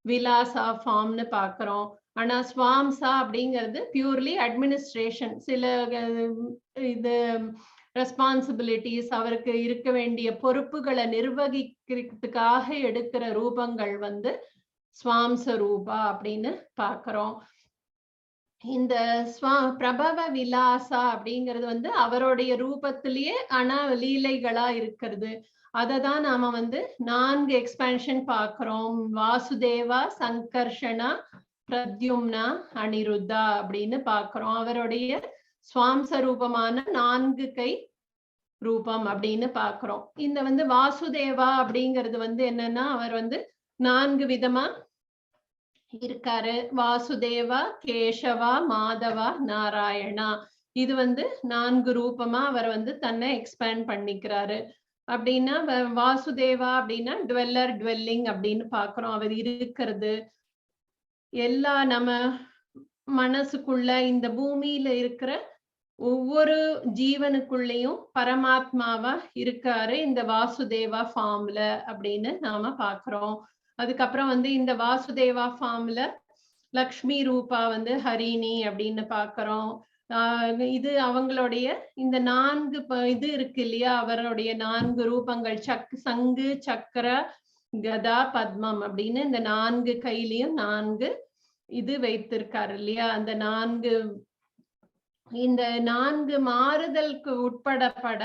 விலாசா ஃபார்ம்னு பாக்குறோம். ஆனா ஸ்வாம்சா அப்படிங்கிறது பியூர்லி அட்மினிஸ்ட்ரேஷன், சில இது ரெஸ்பான்சிபிலிட்டிஸ், அவருக்கு இருக்க வேண்டிய பொறுப்புகளை நிர்வகிக்கிறதுக்காக எடுக்கிற ரூபங்கள் வந்து ஸ்வாம்ச ரூபா அப்படின்னு பாக்குறோம். இந்த பிரபவ விலாசா அப்படிங்கிறது வந்து அவருடைய ரூபத்திலேயே ஆனா லீலைகளா இருக்கிறது. அததான் நாம வந்து 4 எக்ஸ்பான்ஷன் பாக்குறோம். வாசுதேவா, சங்கர்ஷனா, பிரத்யும்னா, அனிருத்தா அப்படின்னு பாக்குறோம். அவருடைய ஸ்வாம்ச ரூபமான 4 கை ரூபம் அப்படின்னு பாக்குறோம். இந்த வந்து வாசுதேவா அப்படிங்கிறது வந்து என்னன்னா, அவர் வந்து 4 விதமா இருக்காரு. வாசுதேவா, கேசவா, மாதவா, நாராயணா. இது வந்து 4 ரூபமா அவர் வந்து தன்னை எக்ஸ்பேண்ட் பண்ணிக்கிறாரு. அப்படின்னா வாசுதேவா அப்படின்னா டுவெல்லர், டுவெல்லிங் அப்படின்னு பாக்குறோம். அவர் இருக்கிறது எல்லா நம்ம மனசுக்குள்ள, இந்த பூமியில இருக்கிற ஒவ்வொரு ஜீவனுக்குள்ளேயும் பரமாத்மாவா இருக்காரு இந்த வாசுதேவா ஃபார்ம்ல அப்படின்னு நாம பாக்குறோம். அதுக்கப்புறம் வந்து இந்த வாசுதேவா ஃபார்ம்ல லக்ஷ்மி ரூபா வந்து ஹரிணி அப்படின்னு பாக்குறோம். இது அவங்களுடைய இந்த 4 இது இருக்கு இல்லையா, அவருடைய 4 ரூபங்கள், சங்கு, சக்கர, கதா, பத்மம் அப்படின்னு இந்த 4 கையிலையும் 4 இது வைத்திருக்காரு இல்லையா. அந்த 4 இந்த 4 மாறுதலுக்கு உட்படப்பட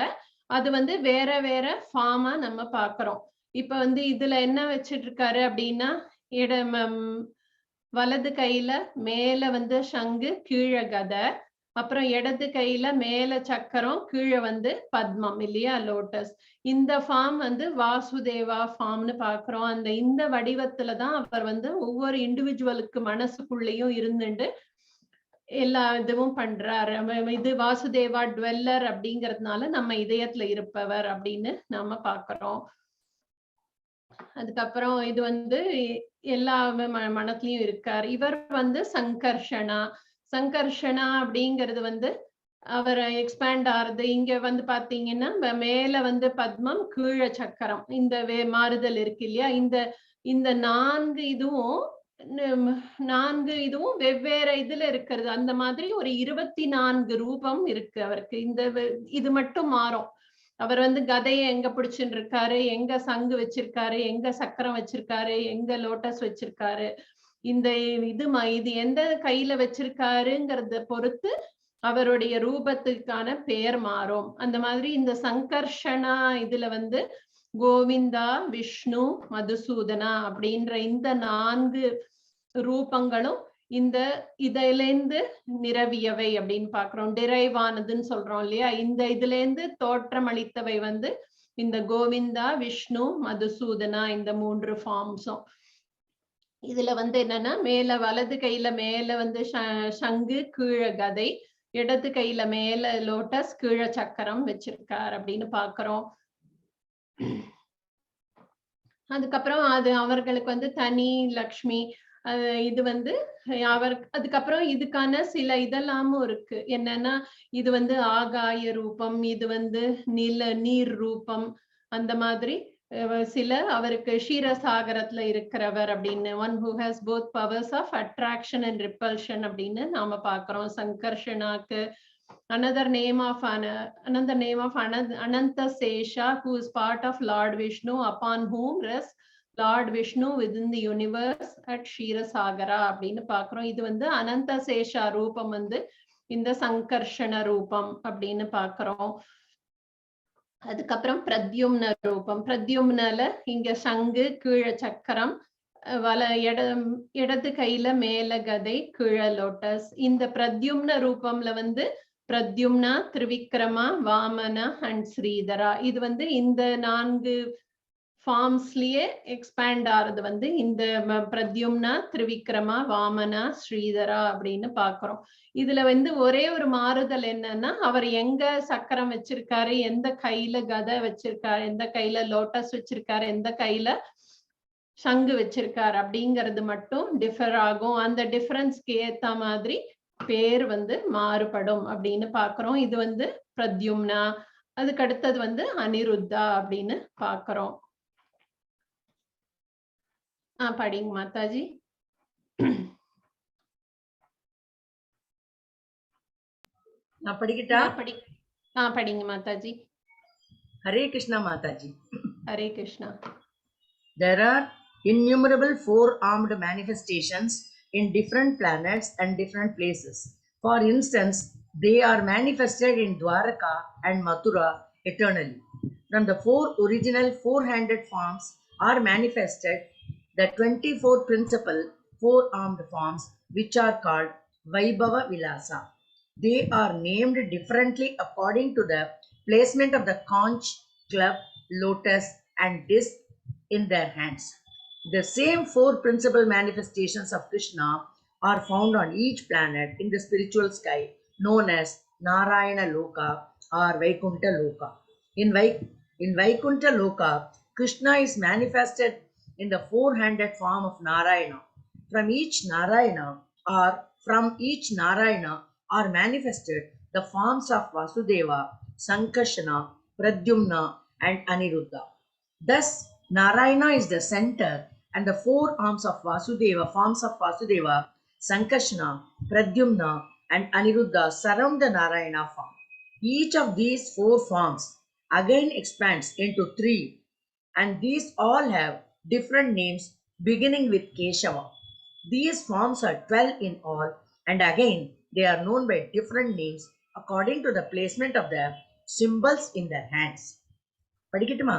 அது வந்து வேற வேற ஃபார்மா நம்ம பாக்குறோம். இப்ப வந்து இதுல என்ன வச்சிட்டு இருக்காரு அப்படின்னா, வலது கையில மேல வந்து சங்கு, கீழே கதை, அப்புறம் இடது கையில மேல சக்கரம், கீழே வந்து பத்மம் இல்லையா, லோட்டஸ். இந்த ஃபார்ம் வந்து வாசுதேவா ஃபார்ம்னு பாக்குறோம். இந்த வடிவத்துலதான் அவர் வந்து ஒவ்வொரு இண்டிவிஜுவலுக்கு மனசுக்குள்ளேயும் இருந்துட்டு எல்லா இதுவும் பண்றாரு. இது வாசுதேவா டுவெல்லர் அப்படிங்கிறதுனால நம்ம இதயத்துல இருப்பவர் அப்படின்னு நாம பாக்குறோம். அதுக்கப்புறம் இது வந்து எல்லா மனத்திலயும் இருக்கார். இவர் வந்து சங்கர்ஷனா. சங்கர்ஷனா அப்படிங்கிறது வந்து அவர் எக்ஸ்பேண்ட் ஆறுது. இங்க வந்து பாத்தீங்கன்னா மேல வந்து பத்மம், கீழே சக்கரம், இந்த மாறுதல் இருக்கு இல்லையா. இந்த 4 இதுவும் வெவ்வேறு இதுல இருக்கிறது. அந்த மாதிரி ஒரு 24 ரூபம் இருக்கு அவருக்கு. இது மட்டும் மாறும். அவர் வந்து கதையை எங்க பிடிச்சுட்டு இருக்காரு, எங்க சங்கு வச்சிருக்காரு, எங்க சக்கரம் வச்சிருக்காரு, எங்க லோட்டஸ் வச்சிருக்காரு, இது எந்த கையில வச்சிருக்காருங்கிறத பொறுத்து அவருடைய ரூபத்துக்கான பெயர் மாறும். அந்த மாதிரி இந்த சங்கர்ஷனா இதுல வந்து கோவிந்தா, விஷ்ணு, மதுசூதனா அப்படின்ற இந்த 4 ரூபங்களும் இதுல இருந்து நிரவியவை அப்படின்னு பாக்குறோம். டிரைவ் ஆனதுன்னு சொல்றோம் இல்லையா. இதுல இருந்து தோற்றம் அளித்தவை வந்து இந்த கோவிந்தா, விஷ்ணு, மதுசூதனா, இந்த 3 ஃபார்ம்ஸும். இதுல வந்து என்னன்னா, வலது கையில மேல வந்து சங்கு, கீழே கதை, இடது கையில மேல லோட்டஸ், கீழே சக்கரம் வச்சிருக்கார் அப்படின்னு பாக்குறோம். அதுக்கப்புறம் அவர்களுக்கு வந்து தனி லக்ஷ்மி, இது வந்து அதுக்கப்புறம் இதுக்கான சில இதெல்லாமும் இருக்கு. என்னன்னா, இது வந்து ஆகாய ரூபம், இது வந்து நீர் ரூபம், அந்த மாதிரி சில அவருக்கு க்ஷீரசாகரத்துல இருக்கிறவர் அப்படின்னு, one who has both powers of attraction and repulsion அப்படின்னு நாம பாக்குறோம். சங்கர்ஷனாக்கு another name of Ananta Sesha, who is part of Lord Vishnu, upon whom rests Lord Vishnu within the universe at Ksheerasagara அப்படின்னு பாக்குறோம். இது வந்து அனந்த சேஷா ரூபம் வந்து இந்த சங்கர்ஷண ரூபம் அப்படின்னு பாக்குறோம். அதுக்கப்புறம் பிரத்யும்ன ரூபம். பிரத்யும்னால இங்க சங்கு, கீழே சக்கரம், இடது கையில மேல கதை, கீழே லோட்டஸ். இந்த பிரத்யும்ன ரூபம்ல வந்து பிரத்யும்னா, திரிவிக்ரமா, வாமனா அண்ட் ஸ்ரீதரா. இது வந்து இந்த 4 ஃபார்ம்ஸ்லயே எக்ஸ்பேண்ட் ஆறது வந்து இந்த பிரத்யும்னா, திரிவிக்ரமா, வாமனா, ஸ்ரீதரா அப்படின்னு பாக்குறோம். இதுல வந்து ஒரே ஒரு மாறுதல் என்னன்னா, அவர் எங்க சக்கரம் வச்சிருக்காரு, எந்த கையில கதை வச்சிருக்காரு, எந்த கையில லோட்டஸ் வச்சிருக்காரு, எந்த கையில சங்கு வச்சிருக்கார் அப்படிங்கிறது மட்டும் டிஃபர் ஆகும். அந்த டிஃபரன்ஸ்க்கு ஏத்த மாதிரி பேர் வந்து மாறுபடும் அப்படின்னு பாக்குறோம். இது வந்து பிரத்யும்னா, அதுக்கு அடுத்தது வந்து அனிருத்தா அப்படின்னு பாக்குறோம். படிங்க மாதாஜி.
நான் படிக்கிட்டா?
படிங்க Mataji.
Hare Krishna Mathaji.
Hare Krishna.
There are innumerable four-armed manifestations in different planets and different places. For instance, they are manifested in Dwaraka and Mathura eternally. From the four original four-handed forms are manifested the 24 principal four-armed forms, which are called Vaibhava Vilasa. They are named differently according to the placement of the conch, club, lotus, and disc in their hands. The same four principal manifestations of Krishna are found on each planet in the spiritual sky, known as Narayana Loka or Vaikuntha Loka. In Vaikuntha Loka, Krishna is manifested in the four-handed form of Narayana. From each Narayana are manifested the forms of Vasudeva, Sankarshana, Pradyumna, and Aniruddha. Thus, Narayana is the center, and the four forms of Vasudeva, Sankarshana, Pradyumna, and Aniruddha surround the Narayana form. Each of these four forms again expands into three, and these all have different names beginning with Keshava. These forms are 12 in all, and again they are known by different names according to the placement of the symbols in their hands. Padikituma?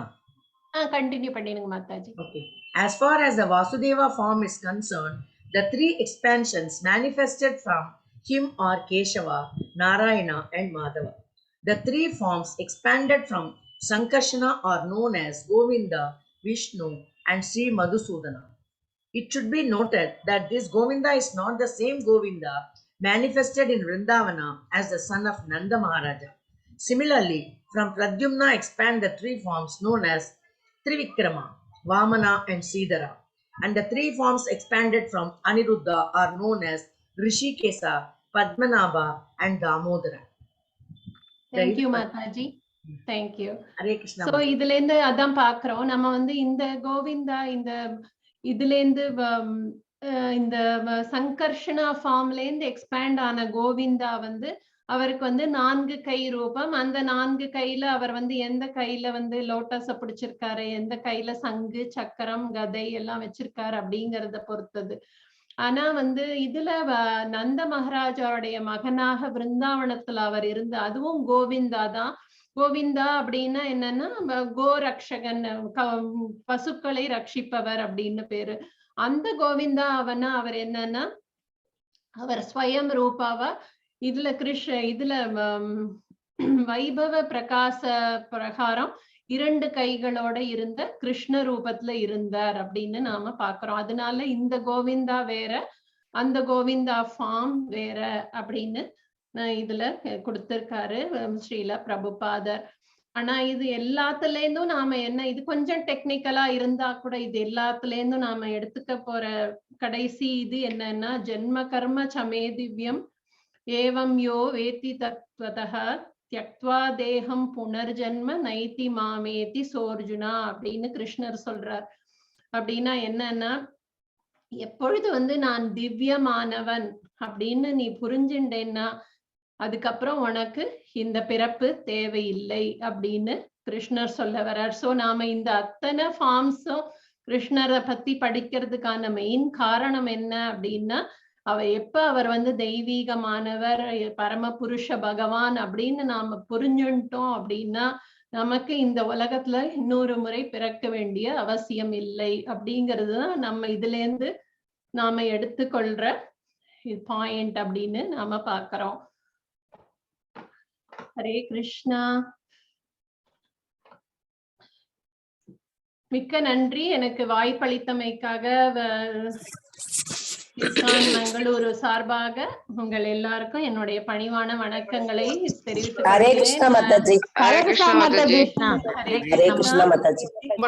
Continue பண்ணிடுங்க Mataji.
Okay. As far as the Vasudeva form is concerned, the three expansions manifested from him are Keshava, Narayana, and Madhava. The three forms expanded from Sankarshana are known as Govinda, Vishnu, and Sri Madhusudana. It should be noted that this Govinda is not the same Govinda manifested in Vrindavana as the son of Nanda Maharaja. Similarly, from Pradyumna expand the three forms known as Trivikrama, Vamana, and Sridhara. And the three forms expanded from Aniruddha are known as Rishikesa, Padmanabha, and Damodara.
Thank you, Mathaji. Thank you.
Hare Krishna.
So, இதுல இருந்து அதான் பாக்குறோம். நம்ம வந்து இந்த கோவிந்தா இதுல இருந்து இந்த சங்கர்ஷனா ஃபார்ம்ல இருந்து எக்ஸ்பேண்ட் ஆன கோவிந்தா வந்து அவருக்கு வந்து 4 கை ரூபம். அந்த 4 கையில அவர் வந்து எந்த கையில வந்து லோட்டஸ பிடிச்சிருக்காரு, எந்த கையில சங்கு, சக்கரம், கதை எல்லாம் வச்சிருக்காரு அப்படிங்கறத பொறுத்தது. ஆனா வந்து இதுல நந்த மகாராஜாவுடைய மகனாக விருந்தாவனத்துல அவர் இருந்து, அதுவும் கோவிந்தா தான். கோவிந்தா அப்படின்னா என்னன்னா கோரக்ஷகன், பசுக்களை ரட்சிப்பவர் அப்படின்னு பேரு. அந்த கோவிந்தா அவர் என்னன்னா அவர் ஸ்வயம் ரூபாவா இதுல இதுல வைபவ பிரகாச பிரகாரம் 2 கைகளோட இருந்த கிருஷ்ண ரூபத்துல இருந்தார் அப்படின்னு நாம பாக்குறோம். அதனால இந்த கோவிந்தா வேற, அந்த கோவிந்தா ஃபார்ம் வேற அப்படின்னு இதுல கொடுத்திருக்காரு ஸ்ரீல பிரபுபாதர். ஆனா இது எல்லாத்துல இருந்தும் நாம என்ன, இது கொஞ்சம் டெக்னிக்கலா இருந்தா கூட இது எல்லாத்துல இருந்தும் நாம எடுத்துக்க போற கடைசி இது என்னன்னா, ஜென்ம கர்ம சமே திவ்யம் ஏவம் யோ வேத்தி தத்வதஹ த்யக்த்வா தேகம் புனர்ஜன்ம நைதி மாமேதி சோர்ஜுனா அப்படின்னு கிருஷ்ணர் சொல்றார். அப்படின்னா என்னன்னா, எப்பொழுது வந்து நான் திவ்யமானவன் அப்படின்னு நீ புரிஞ்சுட்டேன்னா அதுக்கப்புறம் உனக்கு இந்த பிறப்பு தேவையில்லை அப்படின்னு கிருஷ்ணர் சொல்ல வர்றார். சோ நாம இந்த அத்தனை ஃபார்ம்ஸும் கிருஷ்ணரை பத்தி படிக்கிறதுக்கான மெயின் காரணம் என்ன அப்படின்னா, அவர் வந்து தெய்வீகமானவர், பரம புருஷ பகவான் அப்படின்னு நாம புரிஞ்சுட்டோம் அப்படின்னா நமக்கு இந்த உலகத்துல இன்னொரு முறை பிறக்க வேண்டிய அவசியம் இல்லை அப்படிங்கிறதுதான் நம்ம இதுல இருந்து நாம எடுத்துக்கொள்ற பாயிண்ட் அப்படின்னு நாம பாக்குறோம். ஹரே கிருஷ்ணா. மிக்க நன்றி எனக்கு வாய்ப்பளித்தமைக்காக. மங்களூரு சார்பாக உங்கள் எல்லாருக்கும் என்னுடைய பணிவான வணக்கங்களை தெரிவித்துக் கொள்கிறேன்.
ஹரே கிருஷ்ணா மாதாஜி.